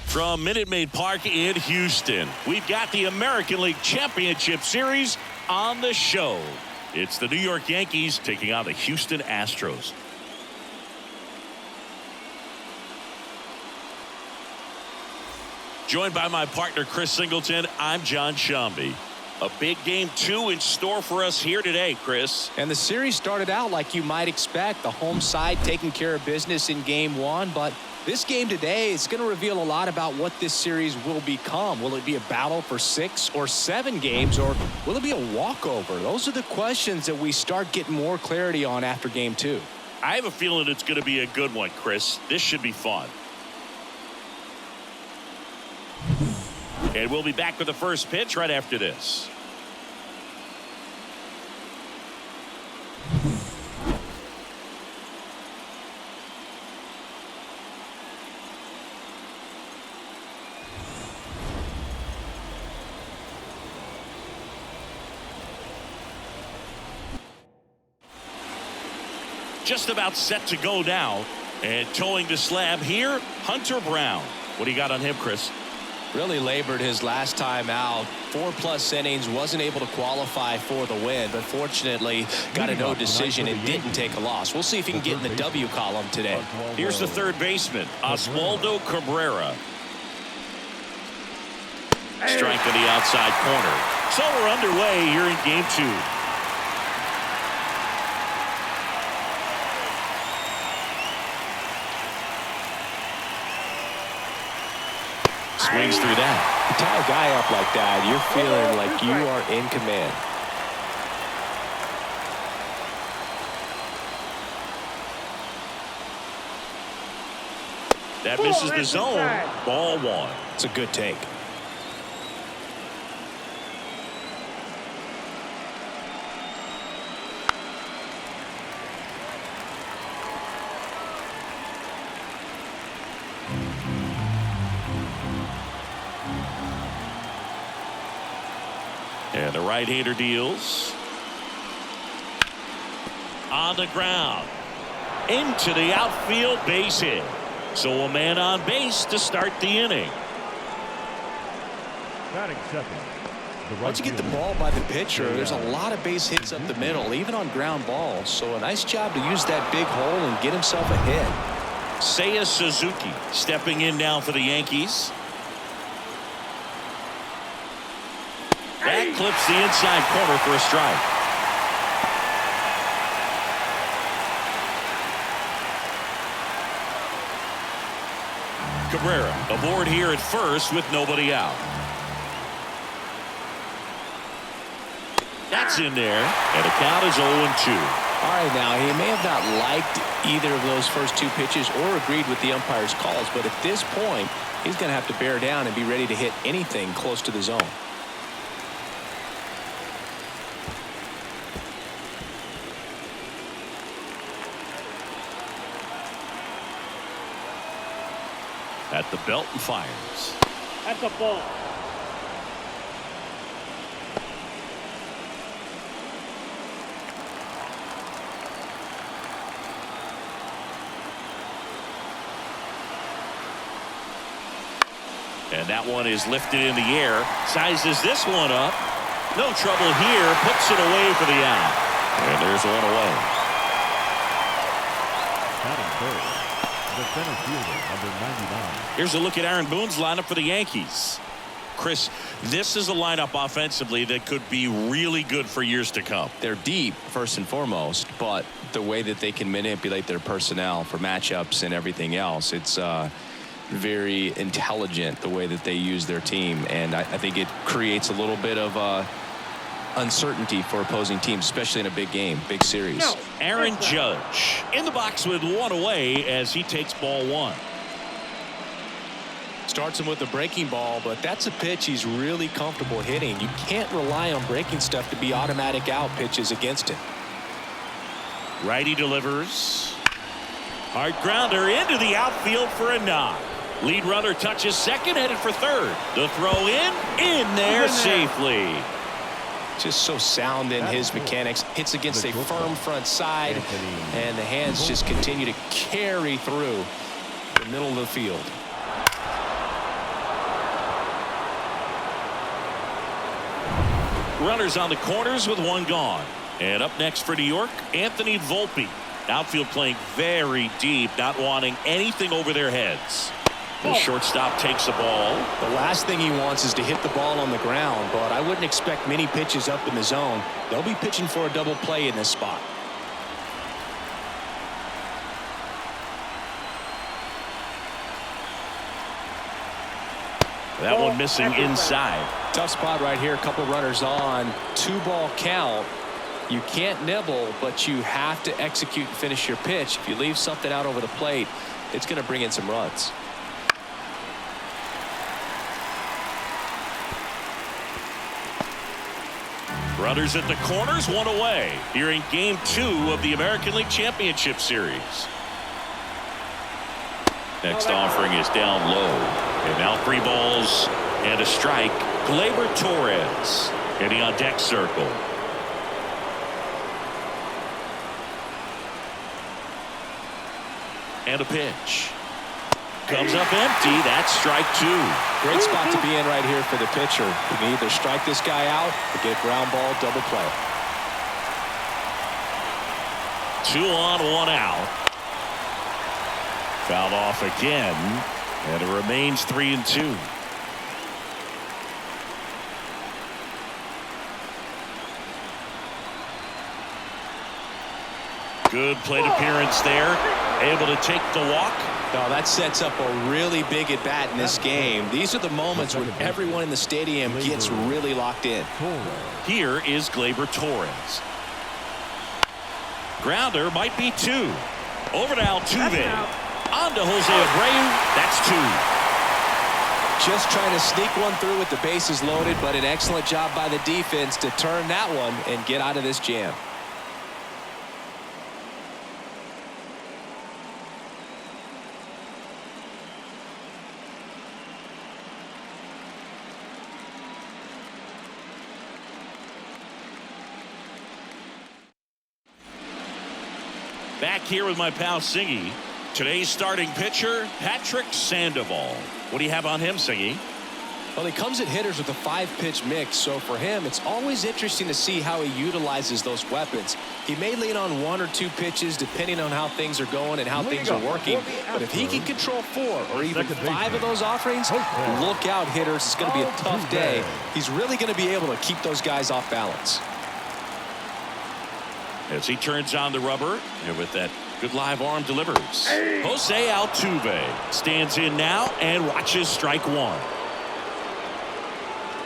From Minute Maid Park in Houston, we've got the American League Championship Series on the show. It's the New York Yankees taking on the Houston Astros. Joined by my partner, Chris Singleton, I'm John Shambi. A big game 2 in store for us here today, Chris. And the series started out like you might expect. The home side taking care of business in game 1. But this game today is going to reveal a lot about what this series will become. Will it be a battle for 6 or 7 games, or will it be a walkover? Those are the questions that we start getting more clarity on after game 2. I have a feeling it's going to be a good one, Chris. This should be fun. And we'll be back with the first pitch right after this. Just about set to go now. And towing the slab here, Hunter Brown. What do you got on him, Chris? Really labored his last time out. 4+ innings, wasn't able to qualify for the win, but fortunately got a no decision and didn't take a loss. We'll see if he can get in the W column today. Here's the third baseman, Oswaldo Cabrera. Strike on the outside corner. So we're underway here in game 2. Swings through that. You tie a guy up like that, you're feeling like you are in command. That misses the zone. Ball 1. It's a good take. And the right-hander deals. On the ground. Into the outfield, base hit. So a man on base to start the inning. Once you get the ball by the pitcher, there's a lot of base hits up the middle, even on ground balls. So a nice job to use that big hole and get himself a hit. Seiya Suzuki stepping in now for the Yankees. That clips the inside corner for a strike. Cabrera aboard here at first with nobody out. That's in there, and the count is 0-2. All right, now he may have not liked either of those first 2 pitches or agreed with the umpire's calls, but at this point, he's going to have to bear down and be ready to hit anything close to the zone. At the belt and fires. That's a ball. And that one is lifted in the air. Sizes this one up. No trouble here. Puts it away for the out. And there's one away. Batting third, the center fielder, number 99. Here's a look at Aaron Boone's lineup for the Yankees. Chris, this is a lineup offensively that could be really good for years to come. They're deep, first and foremost, but the way that they can manipulate their personnel for matchups and everything else, it's very intelligent the way that they use their team, and I think it creates a little bit of uncertainty for opposing teams, especially in a big game, big series. Aaron Judge in the box with one away as he takes ball 1. Starts him with a breaking ball, but that's a pitch he's really comfortable hitting. You can't rely on breaking stuff to be automatic out pitches against him. Righty delivers. Hard grounder into the outfield for a knock. Lead runner touches second, headed for third. The throw in there safely. Just so sound in his mechanics. Hits against a firm front side, and the hands just continue to carry through the middle of the field. Runners on the corners with one gone. And up next for New York, Anthony Volpe. Outfield playing very deep, not wanting anything over their heads. The shortstop takes the ball. The last thing he wants is to hit the ball on the ground, but I wouldn't expect many pitches up in the zone. They'll be pitching for a double play in this spot. That one missing inside. Tough spot right here. A couple runners on. 2-ball count. You can't nibble, but you have to execute and finish your pitch. If you leave something out over the plate, it's going to bring in some runs. Runners at the corners, one away. Here in Game 2 of the American League Championship Series. Next offering is down low. And now 3 balls and a strike. Gleyber Torres getting on deck circle. And a pitch. Comes up empty. That's strike 2. Great spot to be in right here for the pitcher. You can either strike this guy out or get ground ball, double play. 2 on, 1 out. Fouled off again, and it remains 3-2. Good plate appearance there. Able to take the walk. No, that sets up a really big at bat in this game. These are the moments when everyone in the stadium gets really locked in. Here is Gleyber Torres. Grounder might be 2. Over to Altuve. On to Jose Abreu. That's 2. Just trying to sneak one through with the bases loaded, but an excellent job by the defense to turn that one and get out of this jam. Back here with my pal Singy. Today's starting pitcher, Patrick Sandoval. What do you have on him, Singy? Well, he comes at hitters with a 5-pitch mix, so for him, it's always interesting to see how he utilizes those weapons. He may lean on 1 or 2 pitches depending on how things are going and how things are working, but if he can control 4 or even 5 of those offerings, look out, hitters. It's going to be a tough day. He's really going to be able to keep those guys off balance. As he turns on the rubber, and with that good live arm delivers. Jose Altuve stands in now and watches strike 1.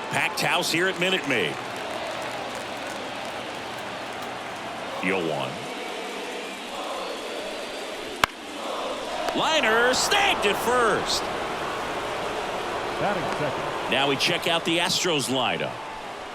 Packed house here at Minute Maid. 0-1. Liner snagged at first. Batting second. Now we check out the Astros lineup.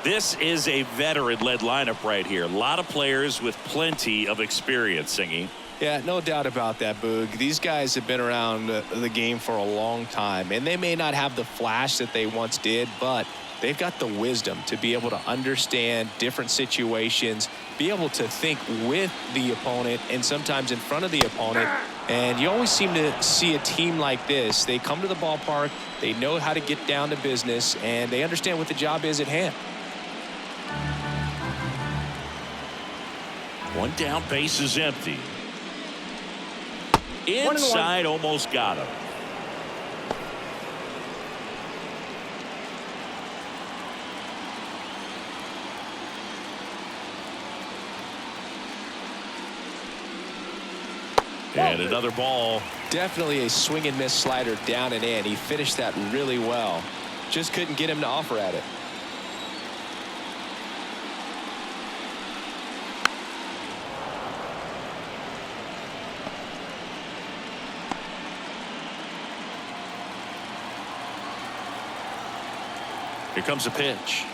This is a veteran-led lineup right here. A lot of players with plenty of experience, Singy. Yeah, no doubt about that, Boog. These guys have been around the game for a long time, and they may not have the flash that they once did, but they've got the wisdom to be able to understand different situations, be able to think with the opponent and sometimes in front of the opponent. And you always seem to see a team like this. They come to the ballpark, they know how to get down to business, and they understand what the job is at hand. 1 down, base is empty. Inside, almost got him. And another ball. Definitely a swing and miss slider down and in. He finished that really well. Just couldn't get him to offer at it. Here comes a pitch.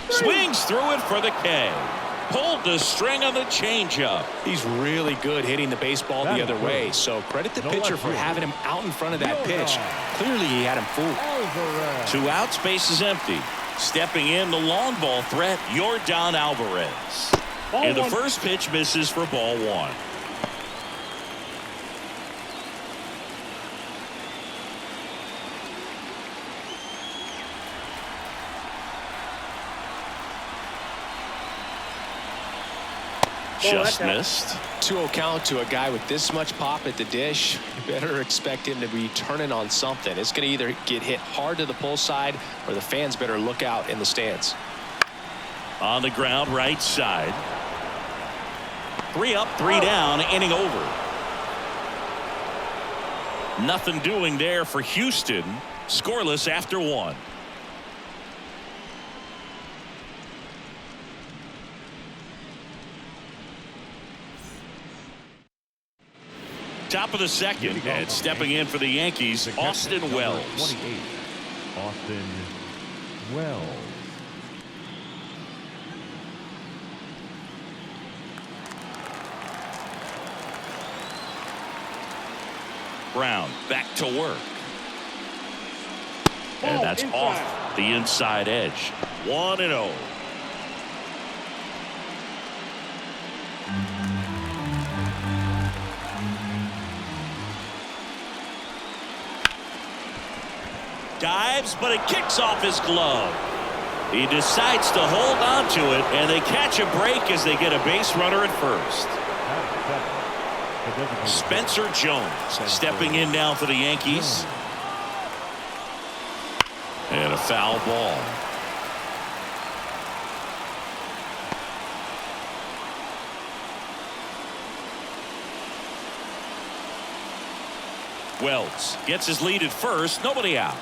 Swings through it for the K. Pulled the string on the changeup. He's really good hitting the baseball the other way, so credit the pitcher for having him out in front of that pitch. Clearly he had him fooled. 2 outs, base is empty. Stepping in, the long ball threat, Yordan Alvarez. And the first pitch misses for ball 1. Just missed. 2-0 count to a guy with this much pop at the dish. You better expect him to be turning on something. It's going to either get hit hard to the pull side or the fans better look out in the stands. On the ground, right side. 3 up, 3 down, inning over. Nothing doing there for Houston. Scoreless after 1. Top of the second, and stepping in for the Yankees, Austin Wells. 28, Austin Wells. Brown back to work. And that's off the inside edge. 1-0. Dives, but it kicks off his glove. He decides to hold on to it, and they catch a break as they get a base runner at first. Spencer Jones stepping in now for the Yankees. And a foul ball. Wells gets his lead at first. Nobody out.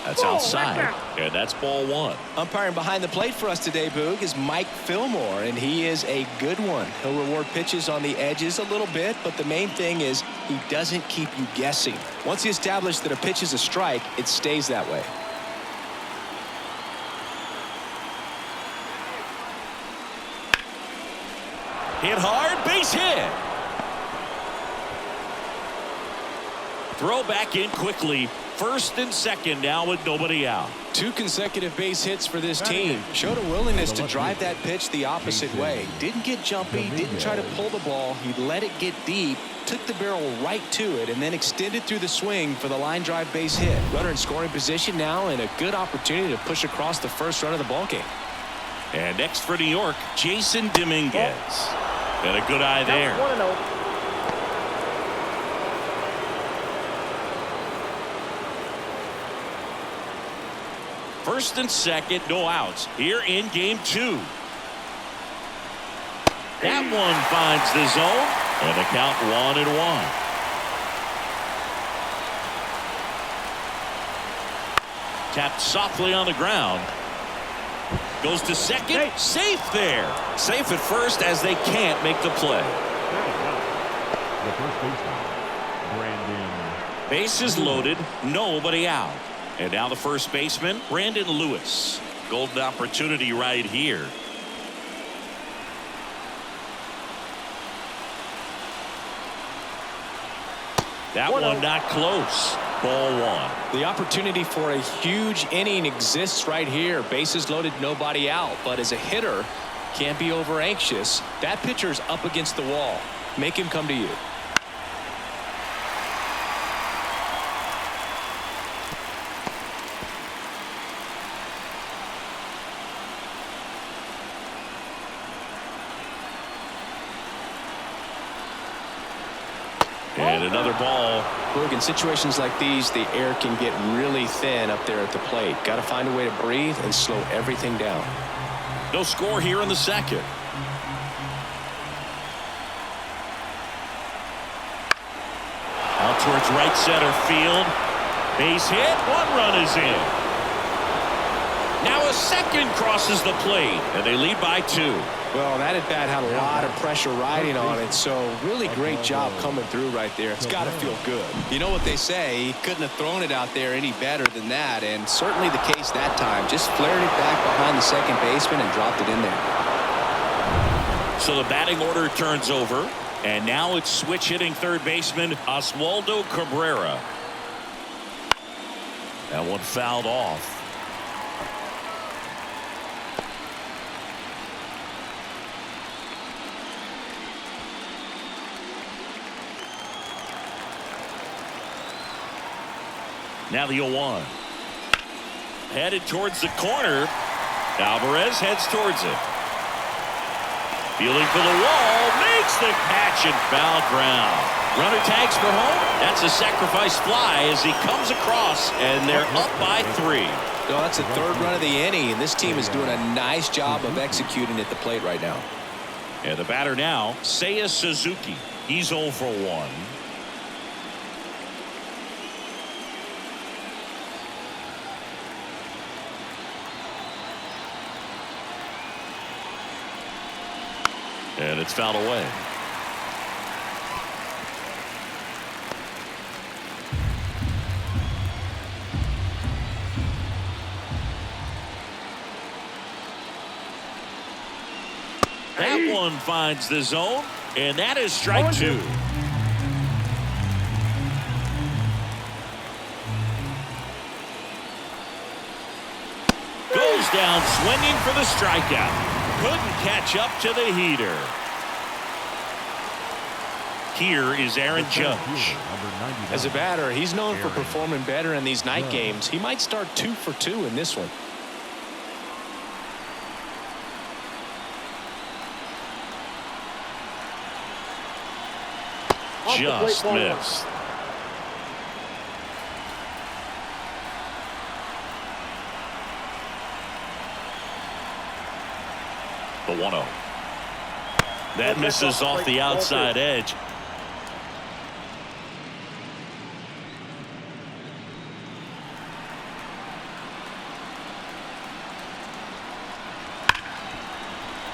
That's outside, and that's ball 1. Umpiring behind the plate for us today, Boog, is Mike Fillmore, and he is a good one. He'll reward pitches on the edges a little bit, but the main thing is he doesn't keep you guessing. Once he establishes that a pitch is a strike, it stays that way. Hit hard, base hit. Throw back in quickly. First and second now with nobody out. 2 consecutive base hits for this team. Showed a willingness to drive that pitch the opposite way. Didn't get jumpy, didn't try to pull the ball. He let it get deep, took the barrel right to it, and then extended through the swing for the line drive base hit. Runner in scoring position now, and a good opportunity to push across the first run of the ball game. And next for New York, Jason Dominguez. And a good eye there. 1-0. First and second, no outs here in game 2. That one finds the zone, and the count 1-1. Tapped softly on the ground. Goes to second, safe there. Safe at first as they can't make the play. The first baseman, Brandon. Bases loaded, nobody out. And now the first baseman, Brandon Lewis. Golden opportunity right here. That one not close. Ball 1. The opportunity for a huge inning exists right here. Bases loaded, nobody out. But as a hitter, can't be over anxious. That pitcher's up against the wall. Make him come to you. And another ball. Look, in situations like these, the air can get really thin up there at the plate. Got to find a way to breathe and slow everything down. No score here in the second. Out towards right center field. Base hit. 1 run is in. Now a second crosses the plate, and they lead by 2. Well, that at bat had a lot of pressure riding on it, so really great job coming through right there. It's got to feel good. You know what they say, he couldn't have thrown it out there any better than that, and certainly the case that time. Just flared it back behind the second baseman and dropped it in there. So the batting order turns over, and now it's switch hitting third baseman Oswaldo Cabrera. That one fouled off. Now the 0-1. Headed towards the corner. Alvarez heads towards it. Fielding for the wall, makes the catch and foul ground. Runner tags for home. That's a sacrifice fly as he comes across, and they're up by 3. No, that's the 3rd run of the inning, and this team is doing a nice job of executing at the plate right now. And the batter now, Seiya Suzuki. He's 0 for 1. And it's fouled away. That one finds the zone, and that is strike 2. Goes down swinging for the strikeout. Couldn't catch up to the heater. Here is Aaron Judge. As a batter, he's known for performing better in these night games. He might start 2 for 2 in this one. Just missed. The 1-0. That misses off the outside edge.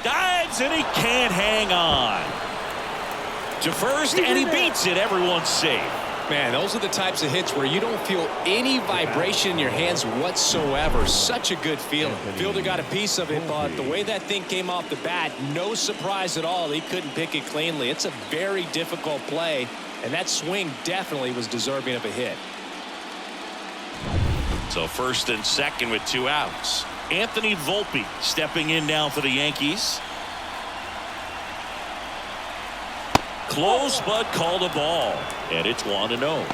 Dives and he can't hang on. To first and he beats it. Everyone's safe. Man, those are the types of hits where you don't feel any vibration in your hands whatsoever. Such a good feeling. Fielder got a piece of it, but the way that thing came off the bat, no surprise at all. He couldn't pick it cleanly. It's a very difficult play, and that swing definitely was deserving of a hit. So first and second with 2 outs. Anthony Volpe stepping in now for the Yankees. Close, but called a ball. And it's 1-0.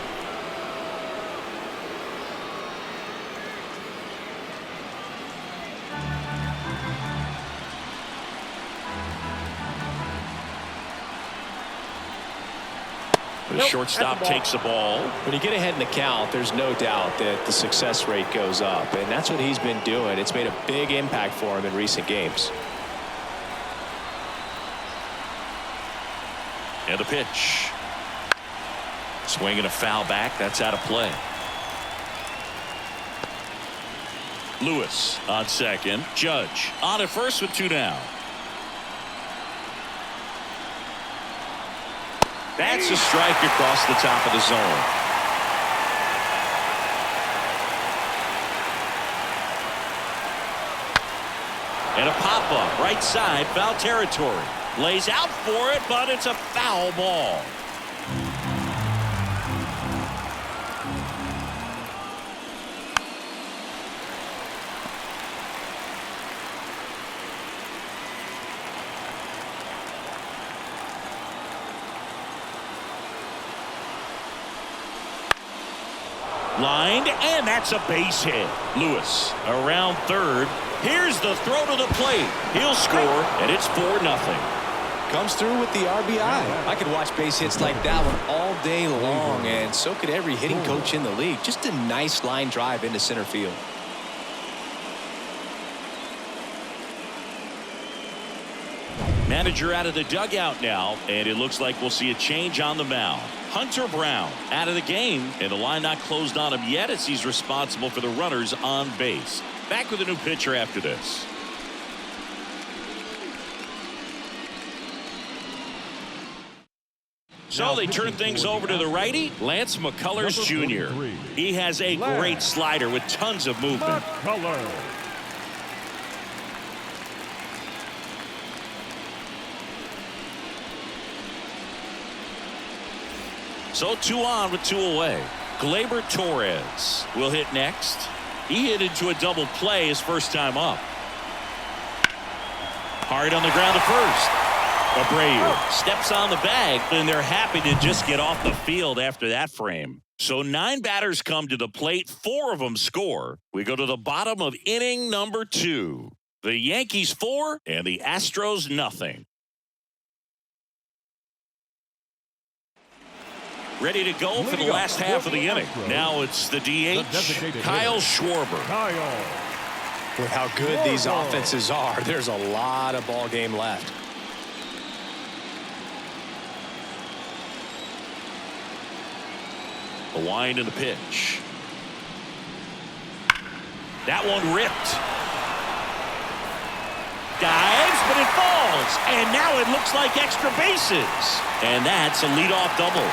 The shortstop takes the ball. When you get ahead in the count, there's no doubt that the success rate goes up, and that's what he's been doing. It's made a big impact for him in recent games. And the pitch. Swinging a foul back. That's out of play. Lewis on second. Judge on at first with 2 down. That's a strike across the top of the zone. And a pop-up right side, foul territory. Lays out for it, but it's a foul ball. Lined, and that's a base hit. Lewis around third. Here's the throw to the plate. He'll score, and it's 4-0. Comes through with the RBI. I could watch base hits like that one all day long, and so could every hitting coach in the league. Just a nice line drive into center field. Manager out of the dugout now, and it looks like we'll see a change on the mound. Hunter Brown out of the game, and the line not closed on him yet as he's responsible for the runners on base. Back with a new pitcher after this. So they turn things over to the righty, Lance McCullers Jr. He has a great slider with tons of movement. So 2 on with 2 away. Gleyber Torres will hit next. He hit into a double play his first time up. Hard on the ground to first. Abreu steps on the bag, and they're happy to just get off the field after that frame. So 9 batters come to the plate. 4 of them score. We go to the bottom of inning number 2. The Yankees 4 and the Astros nothing. Ready to go for the last half of the inning. Now it's the DH, Kyle Schwarber. With how good these offenses are, there's a lot of ball game left. The wind and the pitch. That one ripped. Dives, but it falls. And now it looks like extra bases. And that's a leadoff double.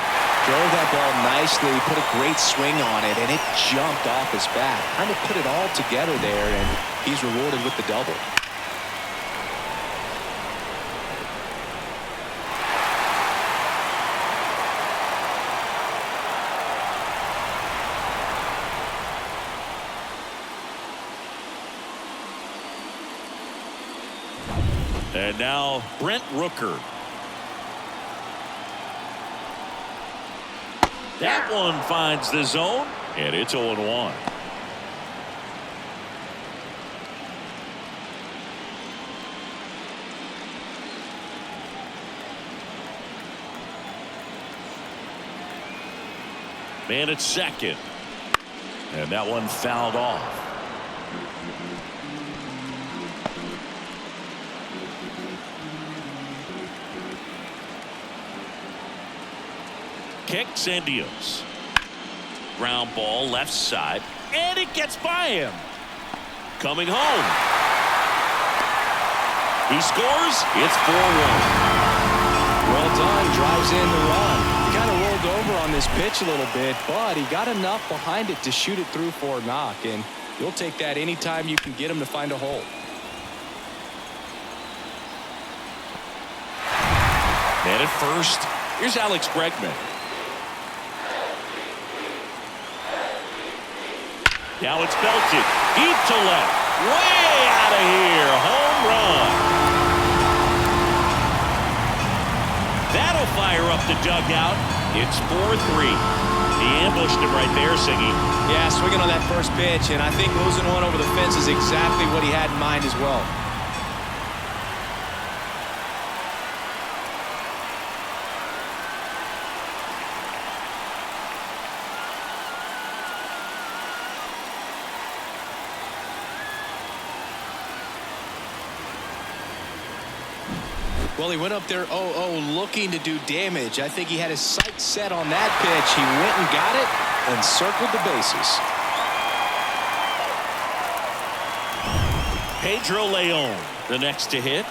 Drove that ball nicely, put a great swing on it, and it jumped off his bat. Kind of put it all together there, and he's rewarded with the double. And now Brent Rooker. That one finds the zone, and it's 0-1. Man at second. And that one fouled off. Kicks and deals. Ground ball left side, and it gets by him. Coming home. He scores. It's 4-1. Well done. Drives in the run. He kind of rolled over on this pitch a little bit, but he got enough behind it to shoot it through for a knock, and you'll take that anytime you can get him to find a hole. And at first, here's Alex Bregman. Now it's belted deep to left, way out of here, home run. That'll fire up the dugout. It's 4-3. He ambushed him right there, Siggy. Yeah, swinging on that first pitch, and I think losing one over the fence is exactly what he had in mind as well. Well, he went up there 0-0 looking to do damage. I think he had his sights set on that pitch. He went and got it and circled the bases. Pedro Leon, the next to hit.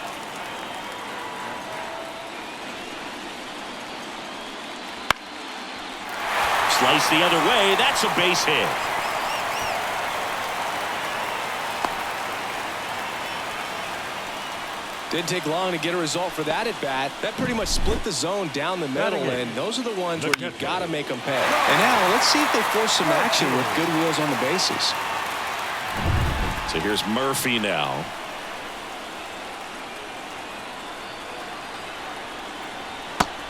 Slice the other way. That's a base hit. Didn't take long to get a result for that at bat. That pretty much split the zone down the middle, and those are the ones where you got to make them pay. And now let's see if they force some action with good wheels on the bases. So here's Murphy now.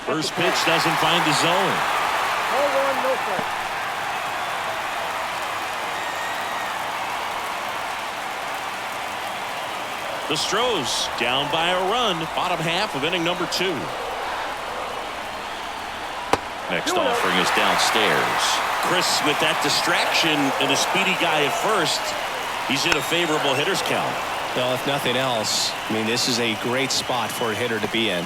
First pitch doesn't find the zone. 0-1, no strike. The Astros down by a run, bottom half of inning number 2. Next offering is downstairs. Chris with that distraction and a speedy guy at first. He's in a favorable hitter's count. Well, if nothing else, I mean, this is a great spot for a hitter to be in.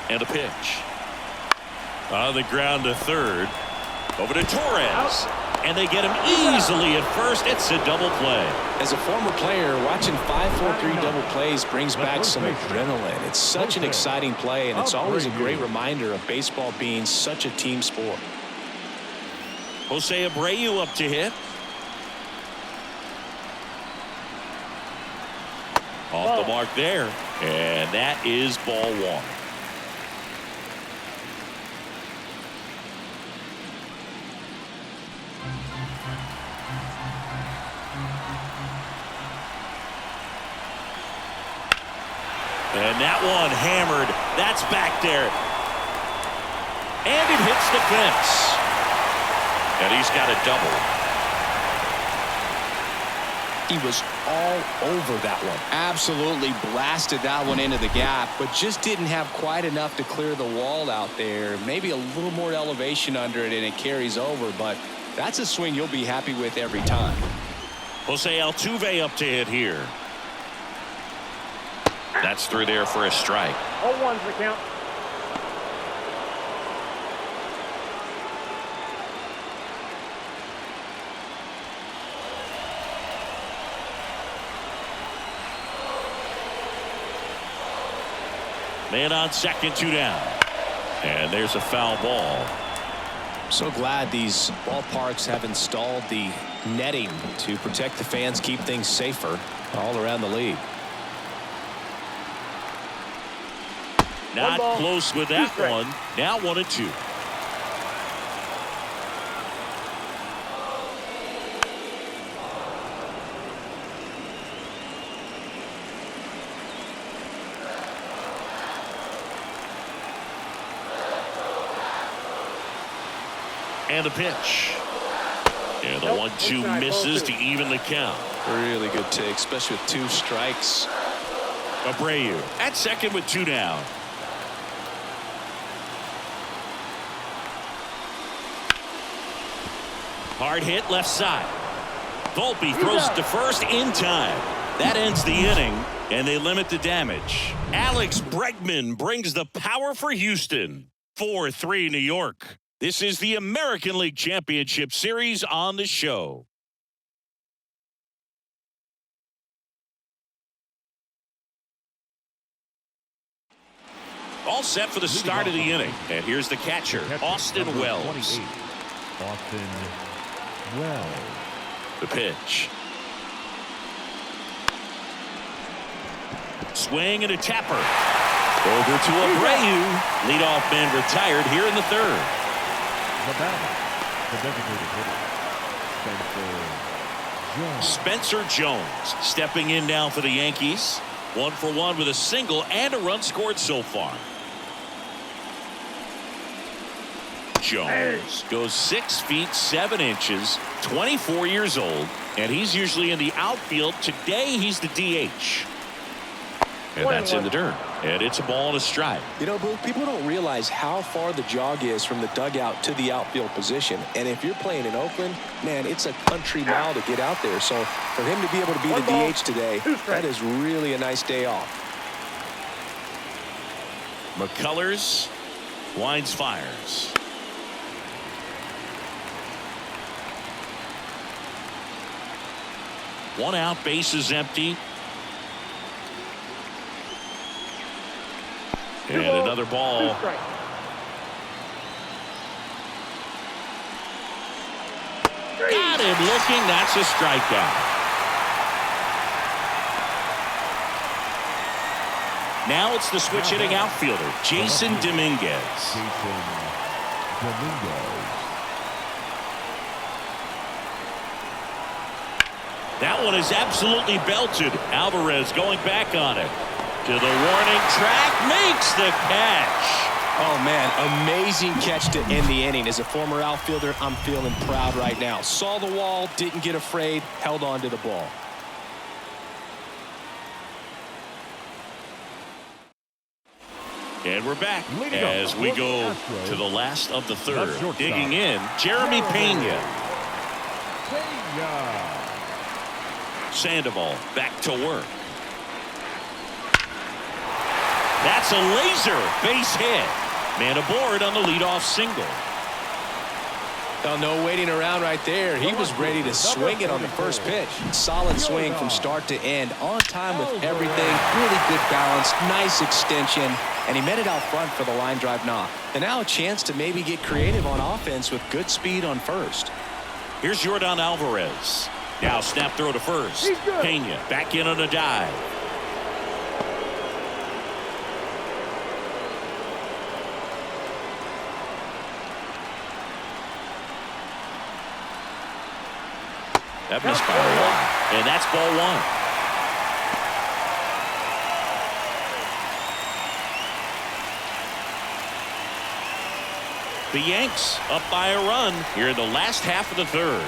And a pitch. On the ground to third. Over to Torres. And they get him easily at first. It's a double play. As a former player, watching 5-4-3 double plays brings back some adrenaline. It's such an exciting play, and it's always a great reminder of baseball being such a team sport. Jose Abreu up to hit. Off the mark there. And that is ball 1. And that one hammered. That's back there. And it hits the fence. And he's got a double. He was all over that one. Absolutely blasted that one into the gap, but just didn't have quite enough to clear the wall out there. Maybe a little more elevation under it and it carries over, but that's a swing you'll be happy with every time. Jose Altuve up to hit here. That's through there for a strike. 0-1's the count. Man on second, 2 down. And there's a foul ball. So glad these ballparks have installed the netting to protect the fans, keep things safer all around the league. Not close with that one. Now 1-2. And the pitch. And the 1-2 misses to even the count. Really good take, especially with 2 strikes. Abreu at second with 2 down. Hard hit left side. Volpe throws it to first in time. That ends the inning, and they limit the damage. Alex Bregman brings the power for Houston. 4-3 New York. This is the American League Championship Series on the show. All set for the start of the inning. And here's the catcher, Austin Wells. Austin Wells. The pitch. Swing and a tapper. Over to Abreu. Leadoff man retired here in the third. The batter, the designated hitter, Spencer Jones stepping in now for the Yankees. 1 for 1 with a single and a run scored so far. Jones goes 6 feet 7 inches, 24 years old, and he's usually in the outfield. Today he's the DH. And that's in the dirt. And it's a ball and a strike. You know, Boo, people don't realize how far the jog is from the dugout to the outfield position. And if you're playing in Oakland, man, it's a country mile to get out there. So for him to be able to be the DH today, that is really a nice day off. McCullers winds fires. One out, base is empty. And another ball. Got him looking. That's a strikeout. Now it's the switch hitting outfielder, Jason Dominguez. That one is absolutely belted. Alvarez going back on it. To the warning track, makes the catch. Oh, man, amazing catch to end the inning. As a former outfielder, I'm feeling proud right now. Saw the wall, didn't get afraid, held on to the ball. And we're back as we go to the last of the third. Digging in, Jeremy Pena. Sandoval back to work. That's a laser base hit. Man aboard on the leadoff single. Oh, no waiting around right there. He was ready to swing it on the first pitch. Solid swing from start to end. On time with everything. Really good balance. Nice extension. And he met it out front for the line drive knock. And now a chance to maybe get creative on offense with good speed on first. Here's Yordan Alvarez. Now snap throw to first. Pena back in on a dive. That missed by a lot. And that's ball one. The Yanks up by a run here in the last half of the third.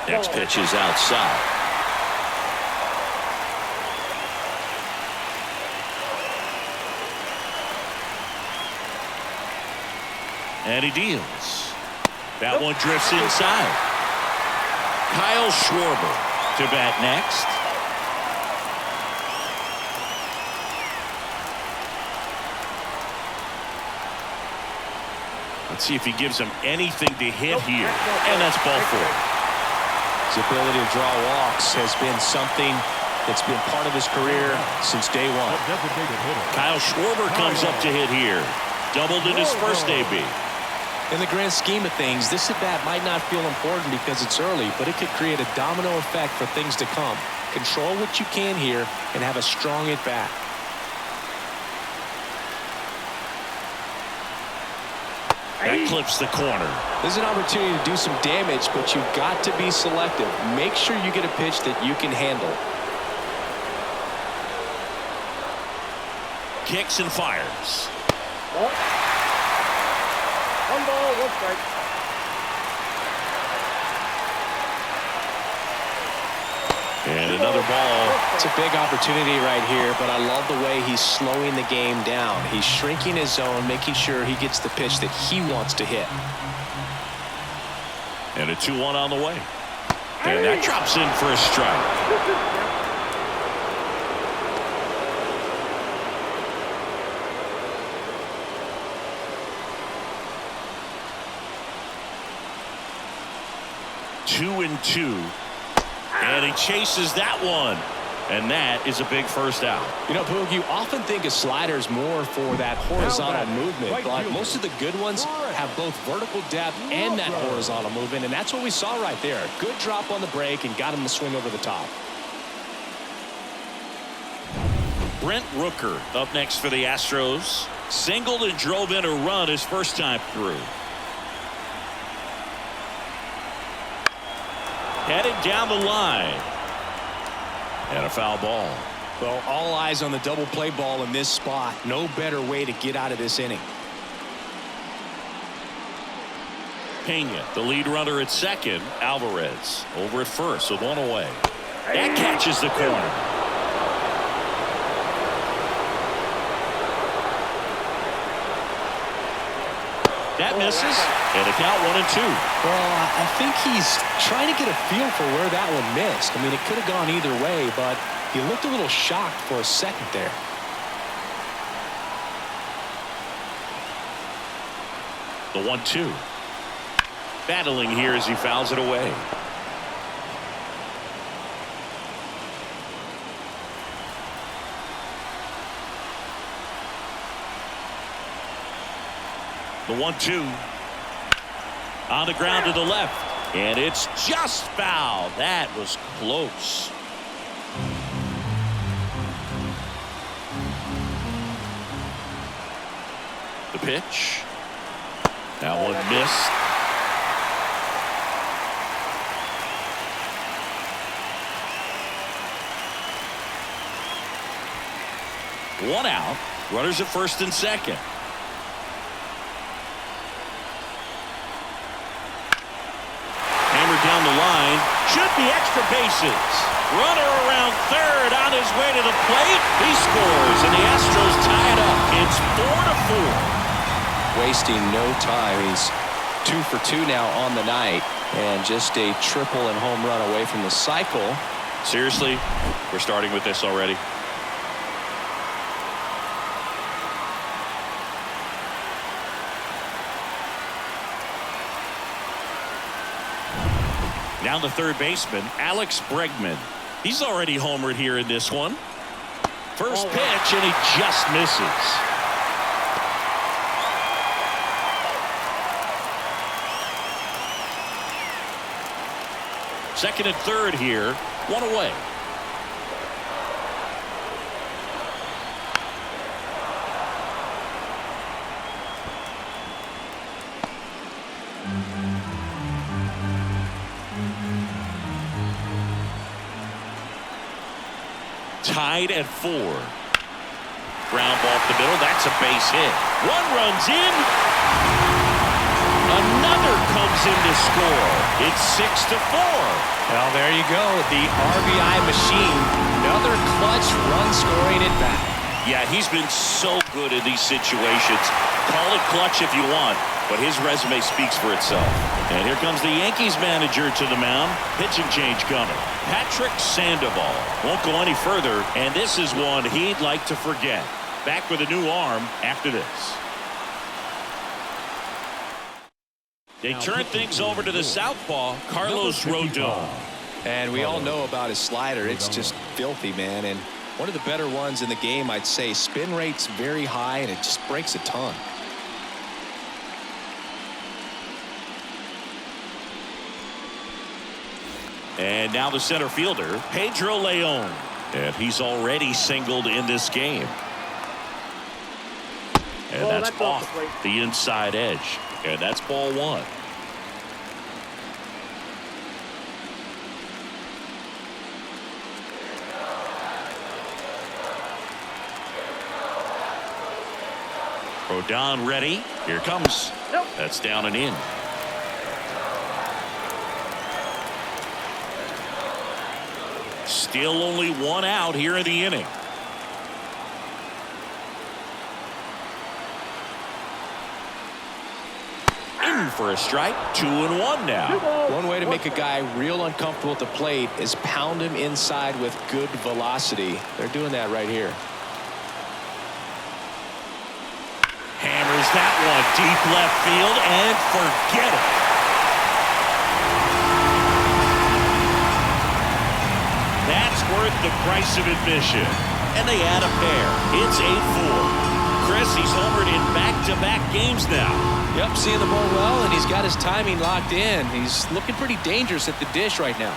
Next pitch is outside. And he deals. That one drifts inside. Kyle Schwarber to bat next. Let's see if he gives him anything to hit here. And that's ball four. His ability to draw walks has been something that's been part of his career since day one. Kyle Schwarber comes up to hit here. Doubled in his first AB. In the grand scheme of things, this at-bat might not feel important because it's early, but it could create a domino effect for things to come. Control what you can here and have a strong at-bat. That clips the corner. There's an opportunity to do some damage, but you've got to be selective. Make sure you get a pitch that you can handle. Kicks and fires. One ball, one strike. And another ball. It's a big opportunity right here, but I love the way he's slowing the game down. He's shrinking his zone, making sure he gets the pitch that he wants to hit. And a 2-1 on the way. And that drops in for a strike. Two and two. And he chases that one. And that is a big first out. You know, Boog, you often think of sliders more for that horizontal movement, but most of the good ones have both vertical depth and that horizontal movement, and that's what we saw right there. Good drop on the break and got him to swing over the top. Brent Rooker up next for the Astros. Singled and drove in a run his first time through. Headed down the line. And a foul ball. Well, all eyes on the double play ball in this spot. No better way to get out of this inning. Pena, the lead runner at second. Alvarez over at first with one away. That catches the corner. That misses. And a count 1-2. Well, I think he's trying to get a feel for where that one missed. I mean, it could have gone either way, but he looked a little shocked for a second there. The 1-2. Battling here as he fouls it away. The 1-2 on the ground to the left, and it's just foul. That was close. The pitch. That one missed. One out. Runners at first and second. Down the line, should be extra bases. Runner around third on his way to the plate. He scores, and the Astros tie it up. It's 4-4. Wasting no time. He's 2 for 2 now on the night, and just a triple and home run away from the cycle. Seriously, we're starting with this already. Down the third baseman, Alex Bregman. He's already homered here in this one. First pitch, and he just misses. Second and third here, one away. Tied at 4. Ground ball up the middle. That's a base hit. One runs in. Another comes in to score. It's 6-4. Well, there you go. The RBI machine. Another clutch run-scoring at bat. Yeah, he's been so good in these situations. Call it clutch if you want, but his resume speaks for itself. And here comes the Yankees manager to the mound. Pitching change coming. Patrick Sandoval won't go any further, and this is one he'd like to forget. Back with a new arm after this. They turn things over to the southpaw, Carlos Rodon. And we all know about his slider. It's just filthy, man. And one of the better ones in the game, I'd say. Spin rate's very high, and it just breaks a ton. And now the center fielder, Pedro Leon. And he's already singled in this game. And that's off the inside edge. And that's ball one. Rodon ready. Here comes. Nope. That's down and in. Still only one out here in the inning. In for a strike. 2-1 now. One way to make a guy real uncomfortable at the plate is pound him inside with good velocity. They're doing that right here. Hammers that one deep left field and forget it. That's worth the price of admission. And they add a pair. It's 8-4. Chris, he's homered in back-to-back games now. Yep, seeing the ball well, and he's got his timing locked in. He's looking pretty dangerous at the dish right now.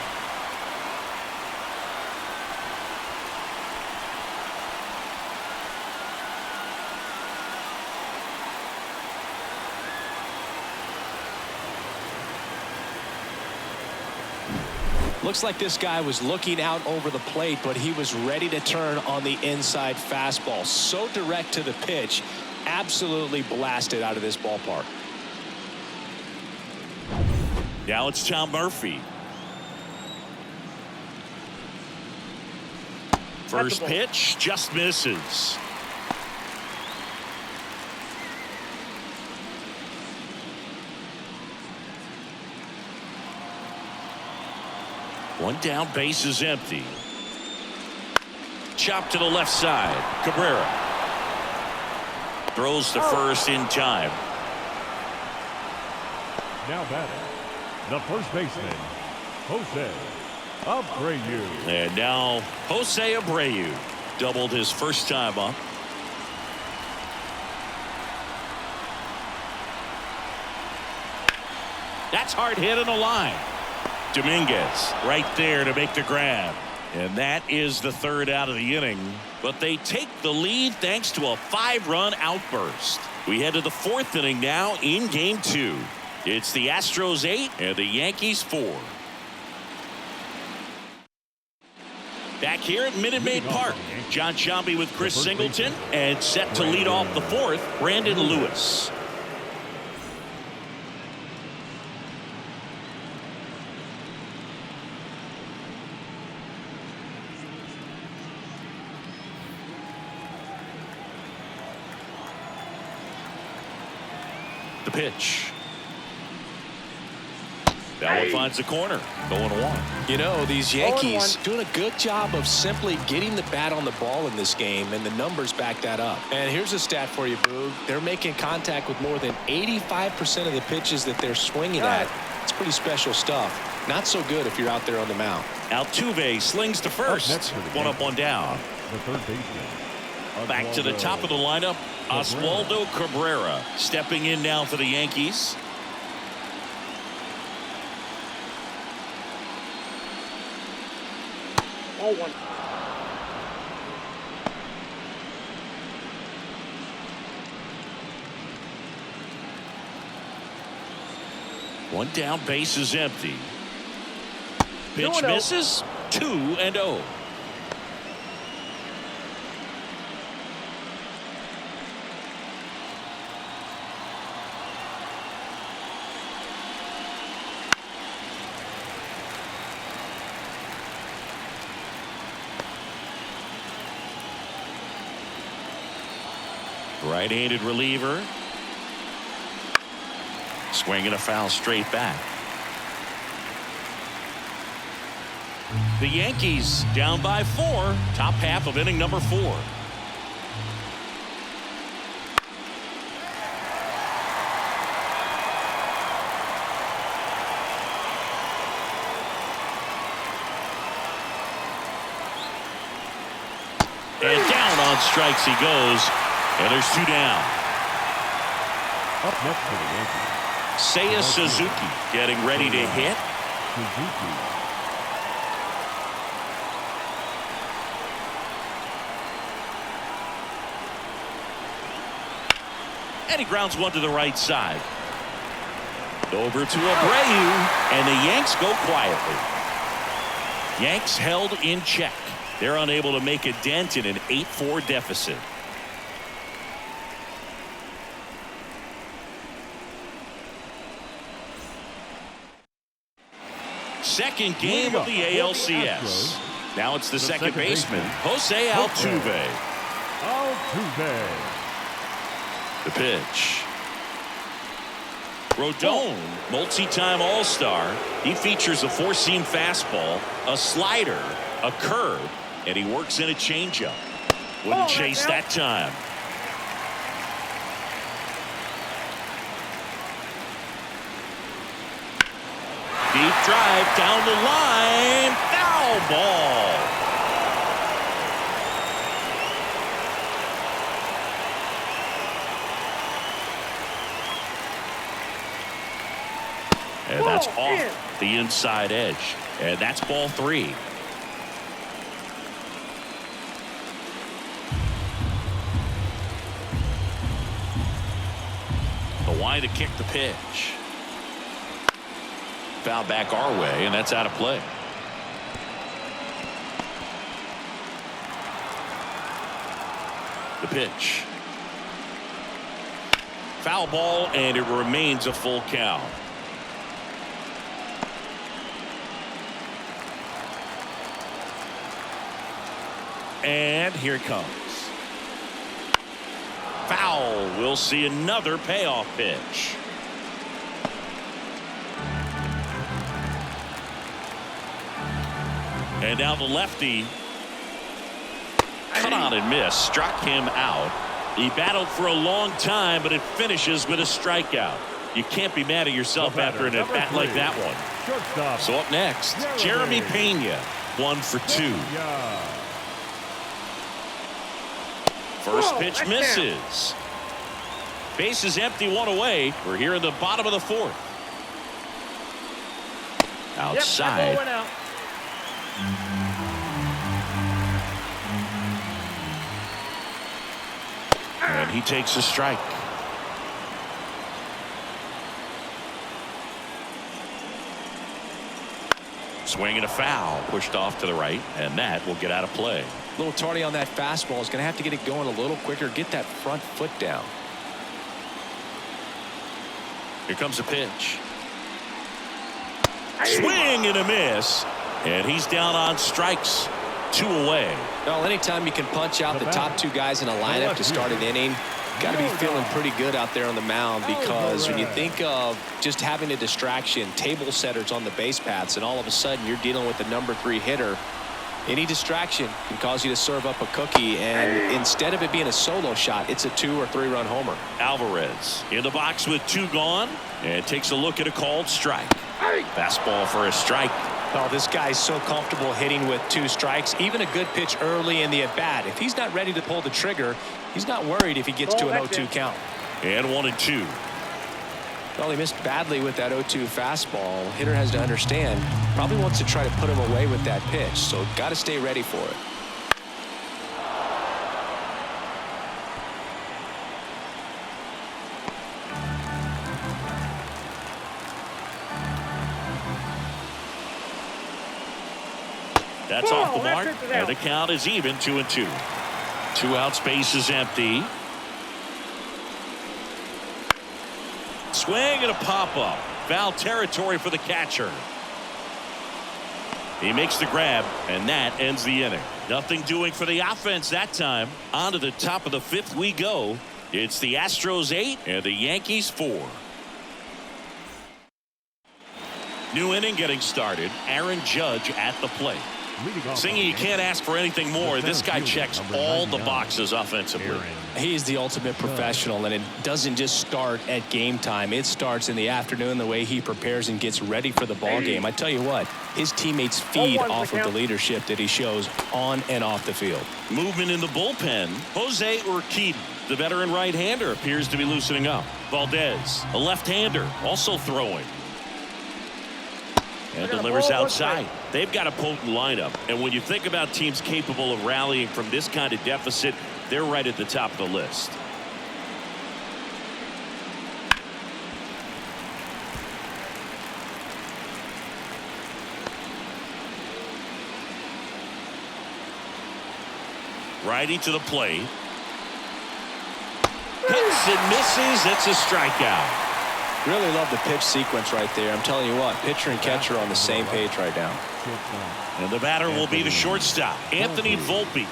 Looks like this guy was looking out over the plate, but he was ready to turn on the inside fastball. So direct to the pitch, absolutely blasted out of this ballpark. Now it's Tom Murphy. First pitch just misses. One down, base is empty. Chop to the left side. Cabrera throws to first in time. Now batting, the first baseman, Jose Abreu. And now Jose Abreu doubled his first time up. That's hard hit in the line. Dominguez right there to make the grab. And that is the third out of the inning. But they take the lead thanks to a 5-run outburst. We head to the fourth inning now in game 2. It's the Astros 8 and the Yankees 4. Back here at Minute Maid Park, John Sciambi with Chris Singleton, and set to lead off the fourth, Brandon Lewis. The pitch. That one finds the corner. 0-1. You know, these Yankees doing a good job of simply getting the bat on the ball in this game, and the numbers back that up. And here's a stat for you, Boog. They're making contact with more than 85% of the pitches that they're swinging at. It's pretty special stuff. Not so good if you're out there on the mound. Altuve slings to first. One up, one down. The third baseman. Back to the top of the lineup, Oswaldo Cabrera stepping in now for the Yankees. Oh, one. One down, base is empty. Pitch misses. 2-0. Right-handed reliever. Swinging a foul straight back. The Yankees down by 4. Top half of inning number 4. And down on strikes he goes. And there's 2 down. Up next for the Yankees, Seiya Suzuki getting ready to hit. Suzuki. And he grounds one to the right side. Over to Abreu. And the Yanks go quietly. Yanks held in check. They're unable to make a dent in an 8-4 deficit. Second game of the ALCS. Now it's the second baseman, Jose Altuve. Altuve. The pitch. Rodon, multi-time All-Star. He features a 4-seam fastball, a slider, a curve, and he works in a changeup. Wouldn't chase that time. Deep drive down the line. Foul ball. And that's off the inside edge. And that's ball 3. The wide to kick the pitch. Foul back our way, and that's out of play. The pitch. Foul ball, and it remains a full count. And here it comes. Foul. We'll see another payoff pitch. And now the lefty. Cut on and miss. Struck him out. He battled for a long time, but it finishes with a strikeout. You can't be mad at yourself after an at-bat like that one. Shortstop. So up next, Jeremy Pena. 1 for 2. Yeah. First pitch misses. Base is empty, 1 away. We're here in the bottom of the 4th. Outside. Yep, that ball went out. And he takes a strike. Swinging a foul, pushed off to the right, and that will get out of play. A little tardy on that fastball. Is going to have to get it going a little quicker. Get that front foot down. Here comes a pitch. Swing and a miss. And he's down on strikes. 2 away. Well, anytime you can punch out the top 2 guys in a lineup to start an inning, got to be feeling pretty good out there on the mound, because when you think of just having a distraction, table setters on the base paths, and all of a sudden you're dealing with the number 3 hitter, any distraction can cause you to serve up a cookie, and instead of it being a solo shot, it's a 2 or 3 run homer. Alvarez in the box with 2 gone, and takes a look at a called strike. Fastball for a strike. Oh, this guy's so comfortable hitting with 2 strikes. Even a good pitch early in the at-bat. If he's not ready to pull the trigger, he's not worried if he gets to an 0-2 count. And 1 and 2. Well, he missed badly with that 0-2 fastball. Hitter has to understand, probably wants to try to put him away with that pitch, so got to stay ready for it. That's off the mark, and the count is even, 2 and 2. 2 outs, base is empty. Swing and a pop-up. Foul territory for the catcher. He makes the grab, and that ends the inning. Nothing doing for the offense that time. On to the top of the 5th we go. It's the Astros 8 and the Yankees 4. New inning getting started. Aaron Judge at the plate. Singy, you can't ask for anything more. This guy checks all the boxes offensively. He's the ultimate professional, and it doesn't just start at game time. It starts in the afternoon, the way he prepares and gets ready for the ball game. I tell you what, his teammates feed off of the leadership that he shows on and off the field. Movement in the bullpen. Jose Urquidy, the veteran right-hander, appears to be loosening up. Valdez, a left-hander, also throwing. And delivers outside. They've got a potent lineup. And when you think about teams capable of rallying from this kind of deficit, they're right at the top of the list. Righty to the plate. Hits and misses. It's a strikeout. Really love the pitch sequence right there. I'm telling you what, pitcher and catcher are on the same page right now. And the batter will be the shortstop, Anthony Volpe.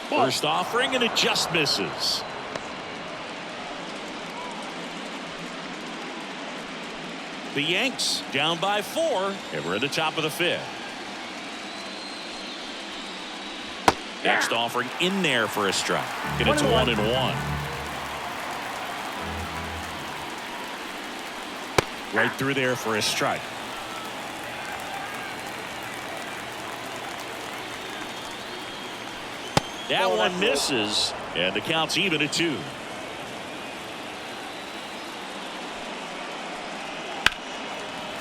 First offering, and it just misses. The Yanks down by 4, and we're at the top of the 5th. Next offering in there for a strike. And it's 1-1. Right through there for a strike. That one misses, and the count's even at 2.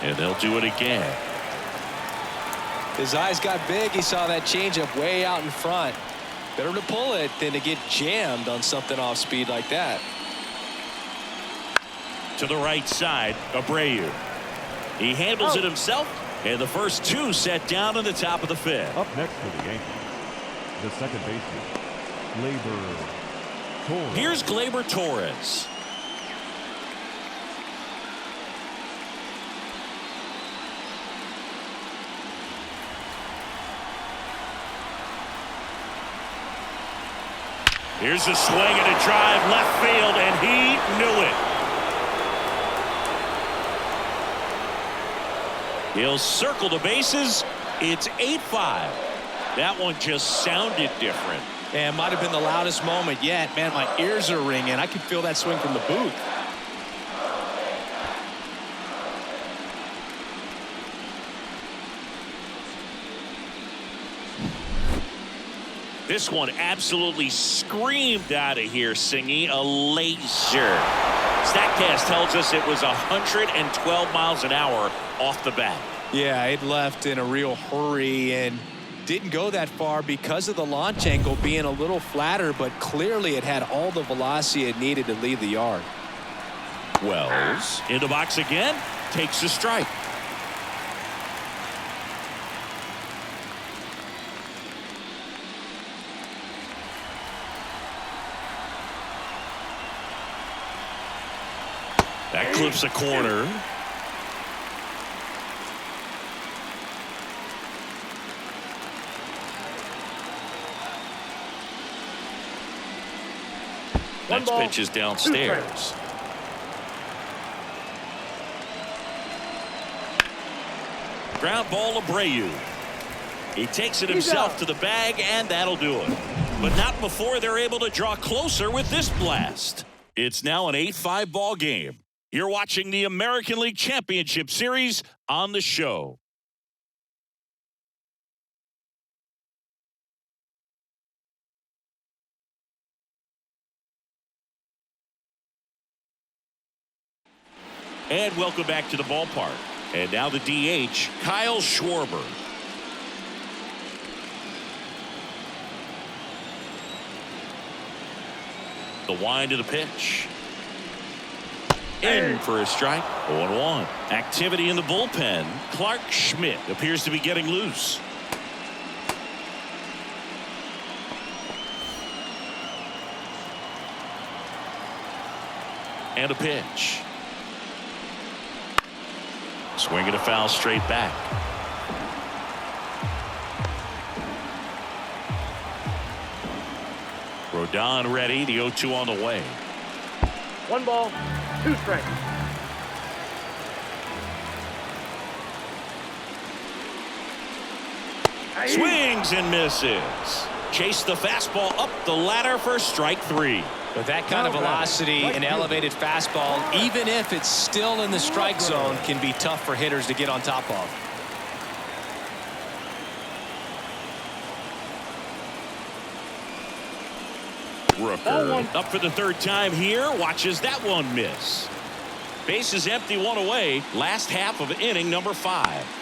And they'll do it again. His eyes got big. He saw that changeup way out in front. Better to pull it than to get jammed on something off speed like that. To the right side, Abreu. He handles it himself, and the first 2 set down in the top of the 5th. Up next for the Yankees, the second baseman, Gleyber Torres. Here's Gleyber Torres. Here's a swing and a drive left field, and he knew it. He'll circle the bases. It's 8-5. That one just sounded different. And might have been the loudest moment yet. Man, my ears are ringing. I can feel that swing from the booth. This one absolutely screamed out of here, Singy. A laser. StatCast tells us it was 112 miles an hour off the bat. Yeah, it left in a real hurry and didn't go that far because of the launch angle being a little flatter, but clearly it had all the velocity it needed to leave the yard. Wells in the box again, takes a strike. That clips a corner. Next pitch is downstairs. Ground ball, Abreu. He takes it himself to the bag, and that'll do it. But not before they're able to draw closer with this blast. It's now an 8-5 ball game. You're watching the American League Championship Series on the show. And welcome back to the ballpark. And now the DH, Kyle Schwarber. The wind of the pitch. In for a strike. 0-1. Activity in the bullpen. Clark Schmidt appears to be getting loose. And a pitch. Swing and a foul straight back. Rodon ready. The 0-2 on the way. 1 ball, 2 strikes. Swings and misses. Chase the fastball up the ladder for strike 3. With that kind of velocity, an elevated fastball, even if it's still in the strike zone, can be tough for hitters to get on top of. Rooker up for the 3rd time here. Watches that one miss. Base is empty, 1 away. Last half of inning number 5.